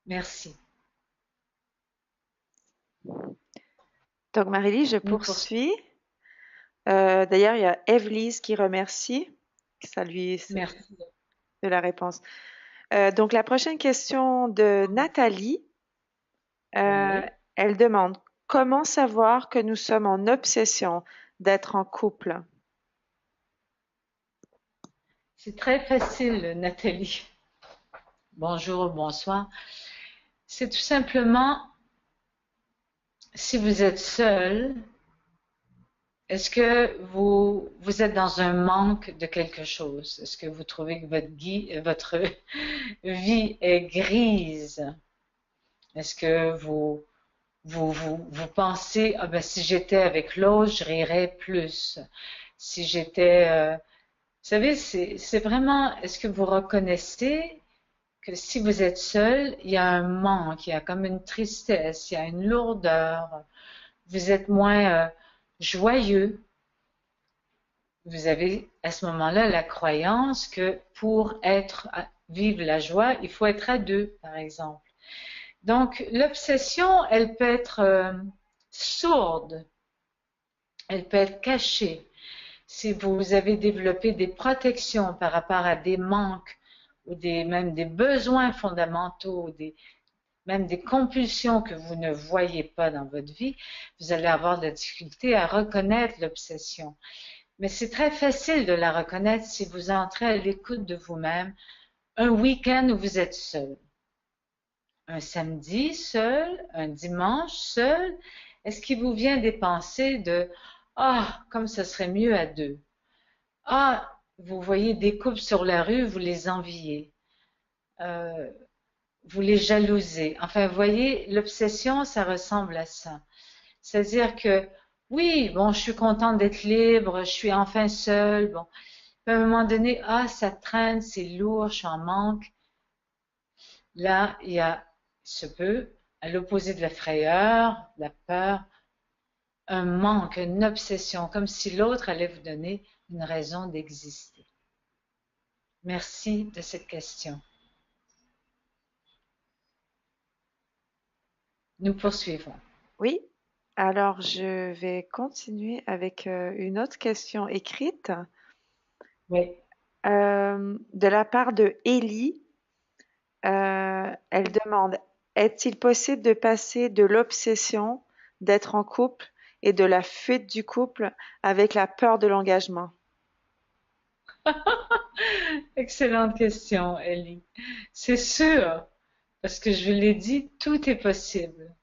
Merci. Donc, Marie-Lise, je Nous poursuivons. poursuis. D'ailleurs, il y a Evelyse qui remercie. Salut Merci. de la réponse. Donc, la prochaine question de Nathalie, euh, Oui. elle demande comment savoir que nous sommes en obsession d'être en couple? C'est très facile, Nathalie. Bonjour, bonsoir. C'est tout simplement, si vous êtes seul, est-ce que vous êtes dans un manque de quelque chose? Est-ce que vous trouvez que votre vie est grise? Est-ce que vous pensez, ah ben, si j'étais avec l'autre, je rirais plus. Si j'étais, vous savez, c'est vraiment, est-ce que vous reconnaissez que si vous êtes seul, il y a un manque, il y a comme une tristesse, il y a une lourdeur, vous êtes moins joyeux. Vous avez à ce moment-là la croyance que pour vivre la joie, il faut être à deux, par exemple. Donc, l'obsession, elle peut être sourde, elle peut être cachée. Si vous avez développé des protections par rapport à des manques ou même des besoins fondamentaux, même des compulsions que vous ne voyez pas dans votre vie, vous allez avoir de la difficulté à reconnaître l'obsession. Mais c'est très facile de la reconnaître si vous entrez à l'écoute de vous-même un week-end où vous êtes seul. Un samedi seul, un dimanche seul, est-ce qu'il vous vient des pensées de ah, comme ce serait mieux à deux? Ah, vous voyez des couples sur la rue, vous les enviez, euh, vous les jalousez. Enfin, vous voyez, l'obsession, ça ressemble à ça. C'est-à-dire que oui, bon, je suis contente d'être libre, je suis enfin seule, bon. À un moment donné, ah, ça traîne, c'est lourd, je suis en manque. Là, il y a, se peut, à l'opposé de la frayeur, de la peur, un manque, une obsession, comme si l'autre allait vous donner une raison d'exister. Merci de cette question. Nous poursuivons. Oui, alors je vais continuer avec une autre question écrite. Oui. De la part de Ellie, elle demande: est-il possible de passer de l'obsession d'être en couple et de la fuite du couple avec la peur de l'engagement? Excellente question, Ellie. C'est sûr, parce que je l'ai dit, tout est possible.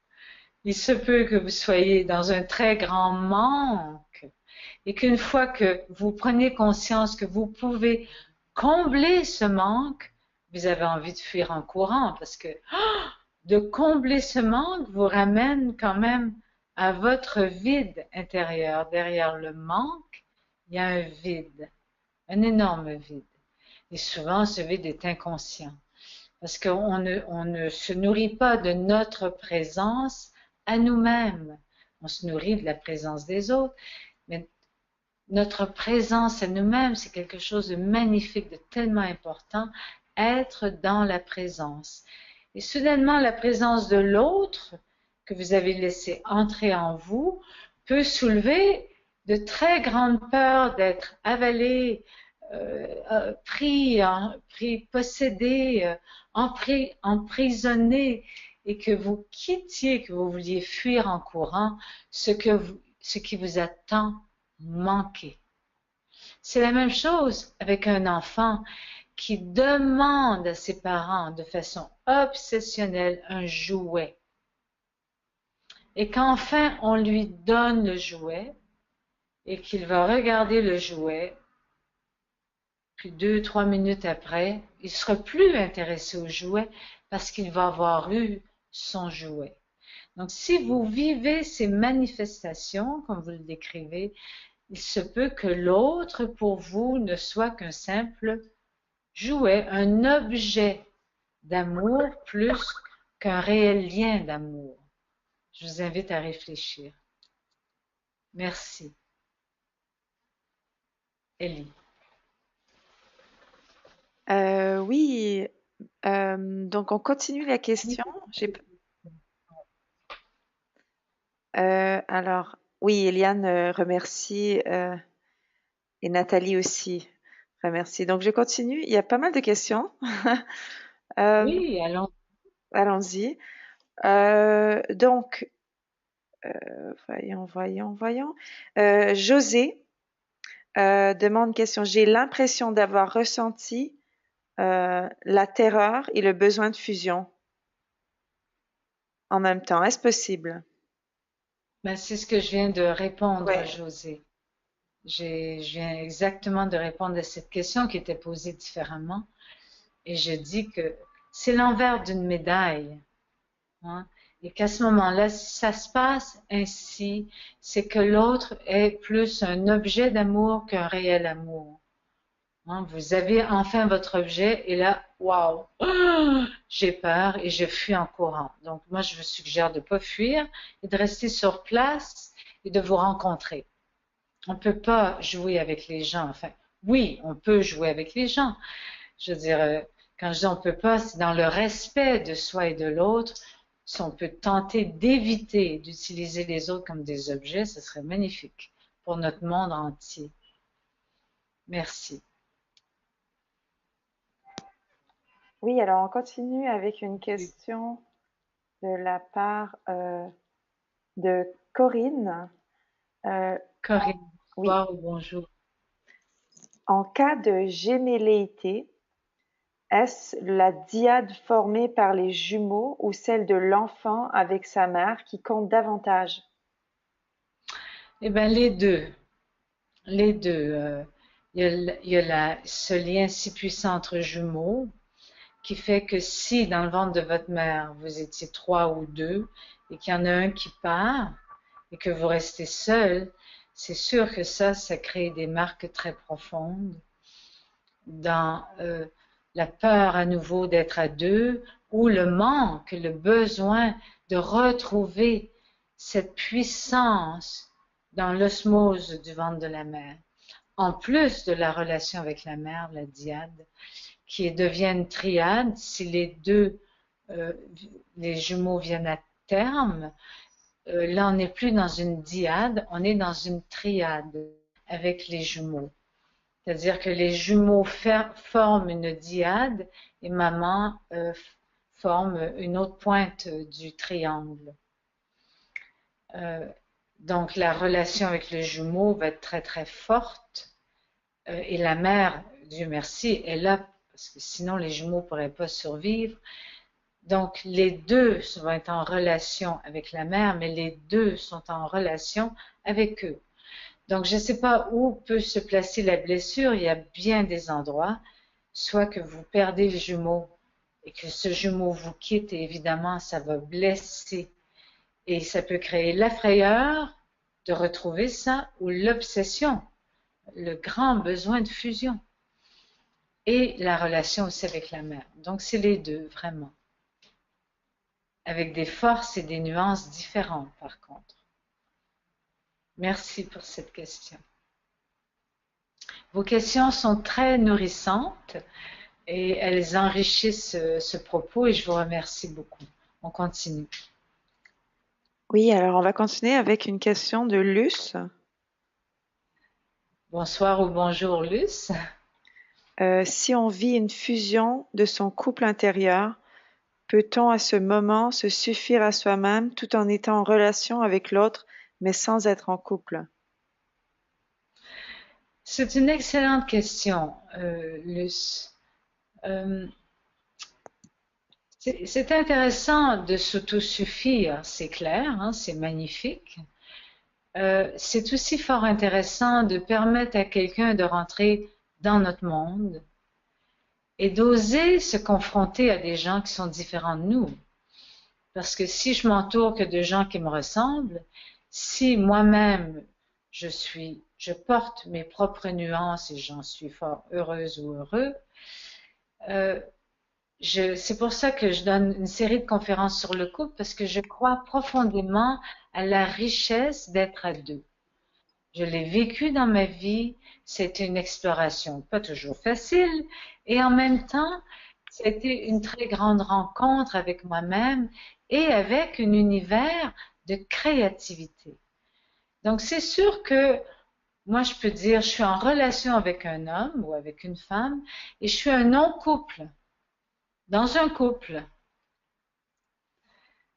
Il se peut que vous soyez dans un très grand manque et qu'une fois que vous prenez conscience que vous pouvez combler ce manque, vous avez envie de fuir en courant parce que de combler ce manque vous ramène quand même à votre vide intérieur. Derrière le manque, il y a un vide, un énorme vide. Et souvent, ce vide est inconscient parce on ne se nourrit pas de notre présence à nous-mêmes. On se nourrit de la présence des autres, mais notre présence à nous-mêmes, c'est quelque chose de magnifique, de tellement important, être dans la présence. Et soudainement, la présence de l'autre que vous avez laissé entrer en vous peut soulever de très grandes peurs d'être avalé, possédé, emprisonné, et que vous quittiez, que vous vouliez fuir en courant ce qui vous a tant manqué. C'est la même chose avec un enfant qui demande à ses parents de façon obsessionnelle un jouet. Et qu'enfin on lui donne le jouet et qu'il va regarder le jouet, puis 2, 3 minutes après, il ne sera plus intéressé au jouet parce qu'il va avoir eu son jouet. Donc si vous vivez ces manifestations, comme vous le décrivez, il se peut que l'autre pour vous ne soit qu'un simple jouet, un objet d'amour plus qu'un réel lien d'amour. Je vous invite à réfléchir. Merci. Ellie. Oui, donc on continue la question. Alors, oui, Eliane remercie et Nathalie aussi remercie. Donc je continue. Il y a pas mal de questions. Euh, Oui, allons. allons-y. Donc, voyons. José demande une question. J'ai l'impression d'avoir ressenti la terreur et le besoin de fusion en même temps. Est-ce possible? Ben, c'est ce que je viens de répondre, Ouais. José. Je viens exactement de répondre à cette question qui était posée différemment. Et je dis que c'est l'envers d'une médaille. Hein, et qu'à ce moment-là, si ça se passe ainsi, c'est que l'autre est plus un objet d'amour qu'un réel amour. Hein, vous avez enfin votre objet et là, waouh, j'ai peur et je fuis en courant. Donc moi, je vous suggère de ne pas fuir et de rester sur place et de vous rencontrer. On ne peut pas jouer avec les gens. Enfin, oui, on peut jouer avec les gens. Je veux dire, quand je dis on ne peut pas, c'est dans le respect de soi et de l'autre. Si on peut tenter d'éviter d'utiliser les autres comme des objets, ce serait magnifique pour notre monde entier. Merci. Oui, alors on continue avec une question de la part de Corinne. Euh, Corinne, oui, bonsoir ou bonjour. en cas de gémelléité, est-ce la dyade formée par les jumeaux ou celle de l'enfant avec sa mère qui compte davantage? Eh bien, les deux. Les deux. Il y a ce lien si puissant entre jumeaux qui fait que si dans le ventre de votre mère, vous étiez trois ou deux et qu'il y en a un qui part et que vous restez seul, c'est sûr que ça crée des marques très profondes dans la peur à nouveau d'être à deux ou le manque, le besoin de retrouver cette puissance dans l'osmose du ventre de la mère. En plus de la relation avec la mère, la dyade, qui devient une triade, si euh, les jumeaux viennent à terme, là on n'est plus dans une dyade, on est dans une triade avec les jumeaux. C'est-à-dire que les jumeaux forment une dyade et maman forme une autre pointe du triangle. Euh, donc la relation avec le jumeau va être très très forte et la mère, Dieu merci, est là parce que sinon les jumeaux ne pourraient pas survivre. Donc les deux vont être en relation avec la mère, mais les deux sont en relation avec eux. Donc je ne sais pas où peut se placer la blessure, il y a bien des endroits, soit que vous perdez le jumeau et que ce jumeau vous quitte et évidemment ça va blesser et ça peut créer la frayeur de retrouver ça ou l'obsession, le grand besoin de fusion et la relation aussi avec la mère. Donc c'est les deux vraiment, avec des forces et des nuances différentes par contre. Merci pour cette question. Vos questions sont très nourrissantes et elles enrichissent ce propos et je vous remercie beaucoup. On continue. Oui, alors on va continuer avec une question de Luce. Bonsoir ou bonjour Luce. Si on vit une fusion de son couple intérieur, peut-on à ce moment se suffire à soi-même tout en étant en relation avec l'autre, mais sans être en couple? C'est une excellente question, Luce. Euh, c'est intéressant de s'autosuffire, c'est clair, hein, c'est magnifique. C'est aussi fort intéressant de permettre à quelqu'un de rentrer dans notre monde et d'oser se confronter à des gens qui sont différents de nous. Parce que si je m'entoure que de gens qui me ressemblent, si moi-même je porte mes propres nuances et j'en suis fort heureuse ou heureux, euh, c'est pour ça que je donne une série de conférences sur le couple parce que je crois profondément à la richesse d'être à deux. Je l'ai vécu dans ma vie, c'était une exploration pas toujours facile et en même temps, c'était une très grande rencontre avec moi-même et avec un univers de créativité. Donc c'est sûr que moi je peux dire je suis en relation avec un homme ou avec une femme et je suis un non-couple dans un couple.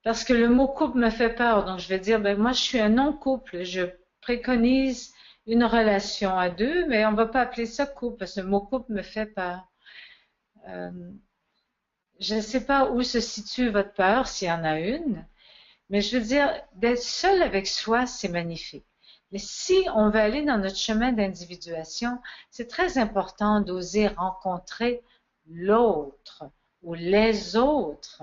Parce que le mot couple me fait peur, donc je vais dire, ben moi je suis un non-couple, je préconise une relation à deux, mais on ne va pas appeler ça couple, parce que le mot couple me fait peur. Euh, je ne sais pas où se situe votre peur, s'il y en a une, mais je veux dire, d'être seul avec soi, c'est magnifique. Mais si on veut aller dans notre chemin d'individuation, c'est très important d'oser rencontrer l'autre ou les autres.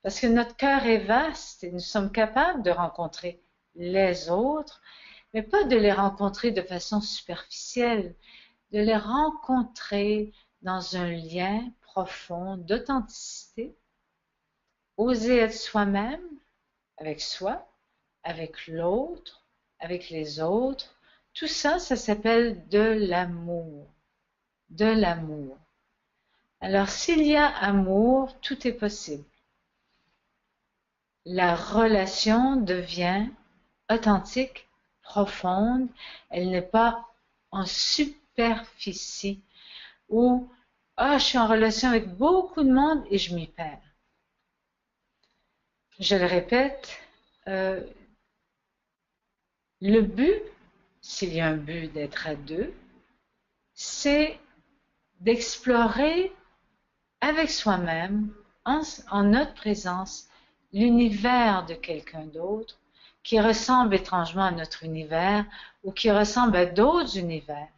Parce que notre cœur est vaste et nous sommes capables de rencontrer les autres, mais pas de les rencontrer de façon superficielle, de les rencontrer dans un lien profond d'authenticité, oser être soi-même, avec soi, avec l'autre, avec les autres. Tout ça, ça s'appelle de l'amour. De l'amour. Alors, s'il y a amour, tout est possible. La relation devient authentique, profonde, elle n'est pas en superficie où je suis en relation avec beaucoup de monde et je m'y perds. Je le répète, euh, le but, s'il y a un but d'être à deux, c'est d'explorer avec soi-même, en notre présence, l'univers de quelqu'un d'autre qui ressemble étrangement à notre univers ou qui ressemble à d'autres univers.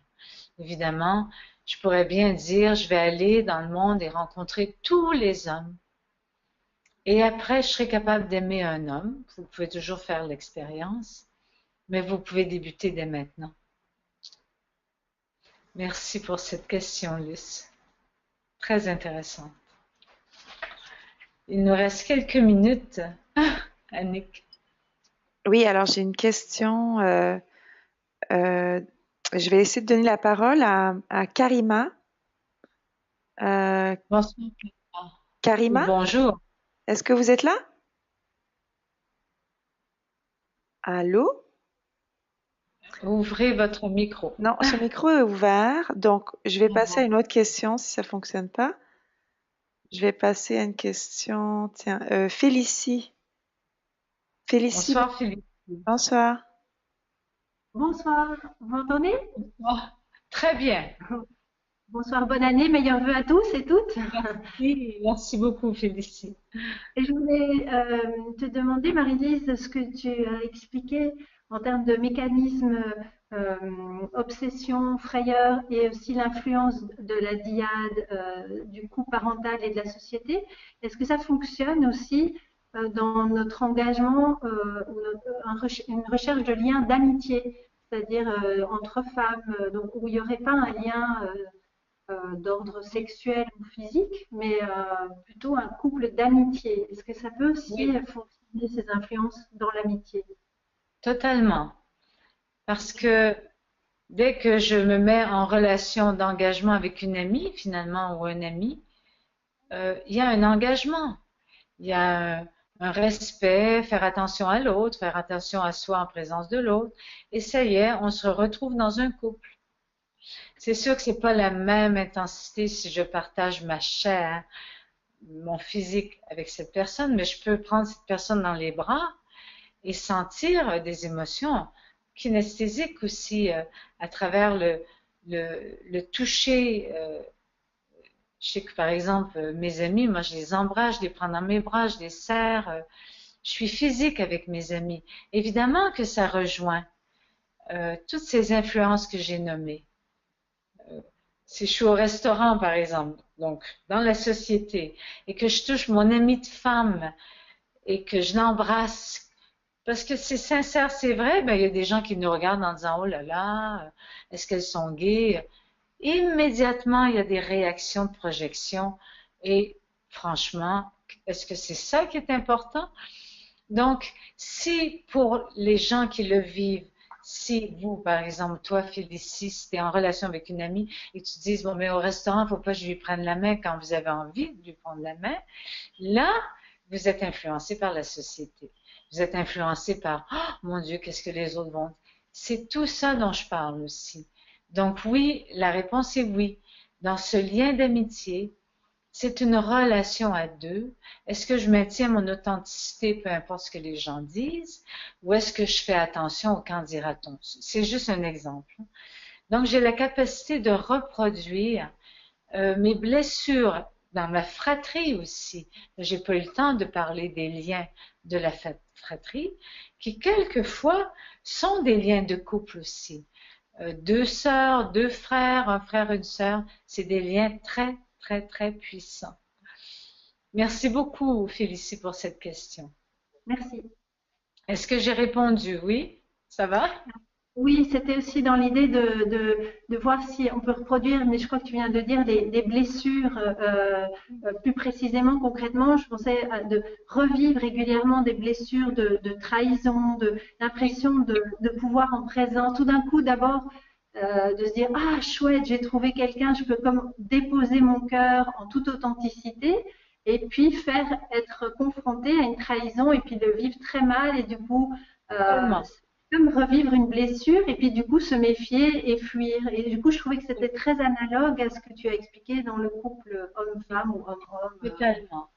Évidemment, je pourrais bien dire, je vais aller dans le monde et rencontrer tous les hommes. Et après, je serai capable d'aimer un homme. Vous pouvez toujours faire l'expérience, mais vous pouvez débuter dès maintenant. Merci pour cette question, Luce. Très intéressante. Il nous reste quelques minutes. Annick. Oui, alors j'ai une question. Je vais essayer de donner la parole à Karima. Bonsoir ou Karima, bonjour. est-ce que vous êtes là? Allô? Ouvrez votre micro. Non, son micro est ouvert, donc je vais Ah passer à bon. une autre question si ça fonctionne pas. Je vais passer à une question. Tiens, Félicie. Félicie, Bonsoir Philippe. bonsoir. Bonsoir, vous m'entendez? Oh, très bien. Bonsoir, bonne année, meilleurs vœux à tous et toutes. Merci, merci beaucoup Félicie. Et je voulais te demander, Marie-Lise, ce que tu as expliqué en termes de mécanismes, euh, obsession, frayeur et aussi l'influence de la dyade, du coup parental et de la société. Est-ce que ça fonctionne aussi dans notre engagement ou une recherche de liens d'amitié, c'est-à-dire entre femmes, donc où il n'y aurait pas un lien d'ordre sexuel ou physique, mais plutôt un couple d'amitié. Est-ce que ça peut aussi Oui, fonctionner ces influences dans l'amitié? totalement. Parce que dès que je me mets en relation d'engagement avec une amie, finalement, ou un ami, il y a un engagement. Il y a un respect, faire attention à l'autre, faire attention à soi en présence de l'autre. Et ça y est, on se retrouve dans un couple. C'est sûr que c'est pas la même intensité si je partage ma chair, mon physique avec cette personne, mais je peux prendre cette personne dans les bras et sentir des émotions kinesthésiques aussi à travers le toucher. Je sais que par exemple, mes amis, moi je les embrasse, je les prends dans mes bras, je les serre. Je suis physique avec mes amis. Évidemment que ça rejoint toutes ces influences que j'ai nommées. Si je suis au restaurant, par exemple, donc dans la société, et que je touche mon amie de femme et que je l'embrasse, parce que c'est sincère, c'est vrai, ben, il y a des gens qui nous regardent en disant, oh là là, est-ce qu'elles sont gays? Immédiatement, il y a des réactions de projection. Et franchement, est-ce que c'est ça qui est important? Donc, si pour les gens qui le vivent, si vous, par exemple, toi, Félicie, si tu es en relation avec une amie et tu te dis, bon, mais au restaurant, il ne faut pas que je lui prenne la main quand vous avez envie de lui prendre la main, là, vous êtes influencé par la société. Vous êtes influencé par, oh mon Dieu, qu'est-ce que les autres vont. C'est tout ça dont je parle aussi. Donc oui, la réponse est oui. Dans ce lien d'amitié, c'est une relation à deux. Est-ce que je maintiens mon authenticité, peu importe ce que les gens disent, ou est-ce que je fais attention au quand dira-t-on? C'est juste un exemple. Donc, j'ai la capacité de reproduire mes blessures dans ma fratrie aussi. J'ai pas eu le temps de parler des liens de la fratrie, qui quelquefois sont des liens de couple aussi. Deux sœurs, deux frères, un frère, une sœur, c'est des liens très, très, très puissants. Merci beaucoup, Félicie, pour cette question. Merci. Est-ce que j'ai répondu? Oui? Ça va? Oui, c'était aussi dans l'idée de voir si on peut reproduire, mais je crois que tu viens de dire des blessures plus précisément, concrètement. Je pensais de revivre régulièrement des blessures de trahison, d'impression de pouvoir en présence. Tout d'un coup, d'abord, de se dire, ah, chouette, j'ai trouvé quelqu'un, je peux comme déposer mon cœur en toute authenticité. Et puis faire être confronté à une trahison et puis de vivre très mal et du coup Totalement. comme revivre une blessure et puis du coup se méfier et fuir. Et du coup, je trouvais que c'était très analogue à ce que tu as expliqué dans le couple homme-femme ou homme-homme. Totalement.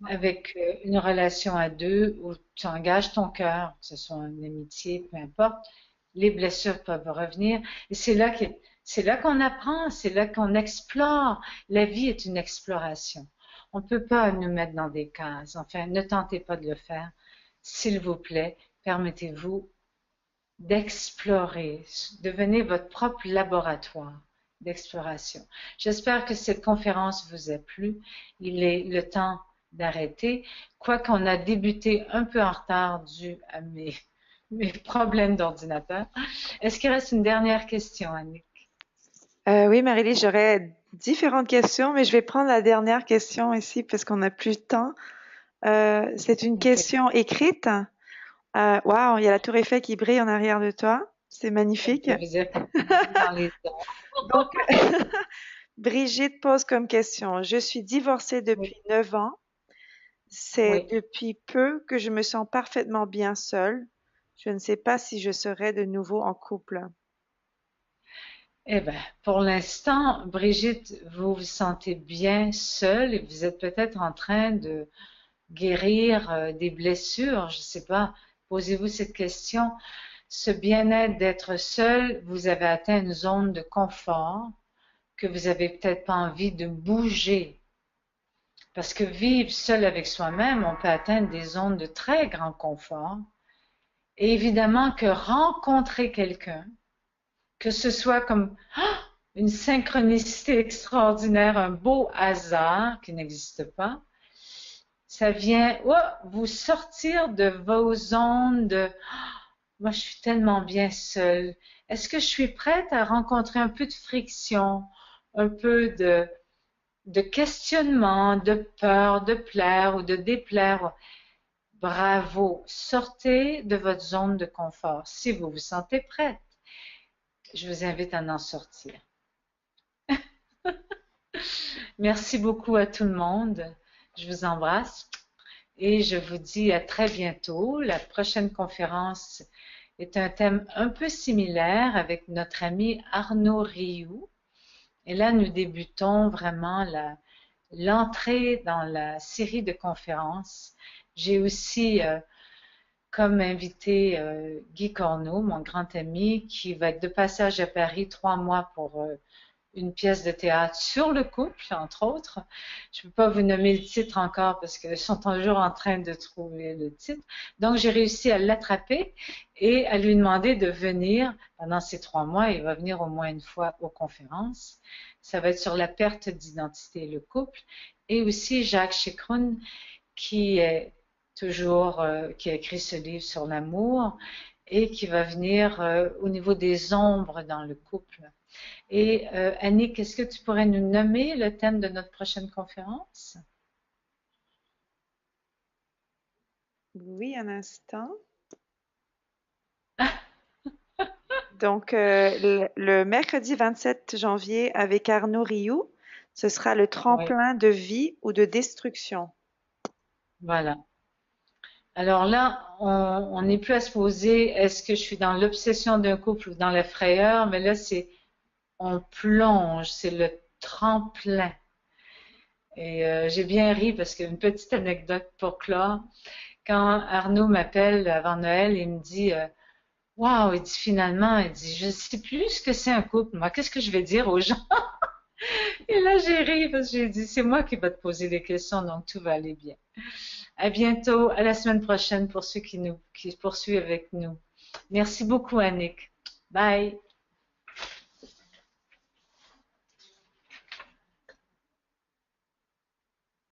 Avec une relation à deux où tu engages ton cœur, que ce soit une amitié, peu importe, les blessures peuvent revenir. Et c'est là qu'on apprend, c'est là qu'on explore. La vie est une exploration. On ne peut pas nous mettre dans des cases. Enfin, ne tentez pas de le faire. S'il vous plaît, permettez-vous d'explorer. Devenez votre propre laboratoire d'exploration. J'espère que cette conférence vous a plu. Il est le temps d'arrêter, quoiqu'on a débuté un peu en retard dû à mes problèmes d'ordinateur. Est-ce qu'il reste une dernière question, Annick? Oui, Marie-Lise, j'aurais différentes questions, mais je vais prendre la dernière question ici parce qu'on n'a plus de temps. C'est une Okay. question écrite. Waouh, il y a la tour Eiffel qui brille en arrière de toi. C'est magnifique. Vous êtes dans les Donc, Brigitte pose comme question, je suis divorcée oui, depuis 9 ans. C'est oui, depuis peu que je me sens parfaitement bien seule. Je ne sais pas si je serai de nouveau en couple. Eh bien, pour l'instant, Brigitte, vous vous sentez bien seule et vous êtes peut-être en train de guérir des blessures. Je ne sais pas. Posez-vous cette question. Ce bien-être d'être seul, vous avez atteint une zone de confort que vous avez peut-être pas envie de bouger. Parce que vivre seul avec soi-même, on peut atteindre des zones de très grand confort. Et évidemment que rencontrer quelqu'un, que ce soit comme une synchronicité extraordinaire, un beau hasard qui n'existe pas, ça vient vous sortir de vos zones de moi je suis tellement bien seule. Est-ce que je suis prête à rencontrer un peu de friction, un peu de questionnement, de peur de plaire ou de déplaire? Bravo, sortez de votre zone de confort. Si vous vous sentez prête, je vous invite à en sortir. Merci beaucoup à tout le monde. Je vous embrasse et je vous dis à très bientôt. La prochaine conférence est un thème un peu similaire avec notre ami Arnaud Rioux. Et là, nous débutons vraiment l'entrée dans la série de conférences. J'ai aussi comme invité Guy Corneau, mon grand ami, qui va être de passage à Paris 3 mois pour une pièce de théâtre sur le couple, entre autres. Je ne peux pas vous nommer le titre encore parce qu'ils sont toujours en train de trouver le titre. Donc, j'ai réussi à l'attraper et à lui demander de venir pendant ces 3 mois. Il va venir au moins une fois aux conférences. Ça va être sur la perte d'identité et le couple. Et aussi Jacques Chikroun, qui est toujours, qui a écrit ce livre sur l'amour et qui va venir au niveau des ombres dans le couple. Et Annick, est-ce que tu pourrais nous nommer le thème de notre prochaine conférence? Oui, un instant. Donc, le mercredi 27 janvier avec Arnaud Rioux, ce sera le Oui, tremplin de vie ou de destruction. voilà. Alors là, on n'est plus à se poser, est-ce que je suis dans l'obsession d'un couple ou dans la frayeur, mais là, on plonge, c'est le tremplin. Et j'ai bien ri parce qu'une petite anecdote pour clore. Quand Arnaud m'appelle avant Noël, il me dit waouh, il dit finalement, il dit je ne sais plus ce que c'est un couple. Moi, qu'est-ce que je vais dire aux gens? Et là, j'ai ri parce que j'ai dit c'est moi qui vais te poser des questions, donc tout va aller bien. À bientôt, à la semaine prochaine pour ceux qui poursuivent avec nous. Merci beaucoup, Annick. Bye.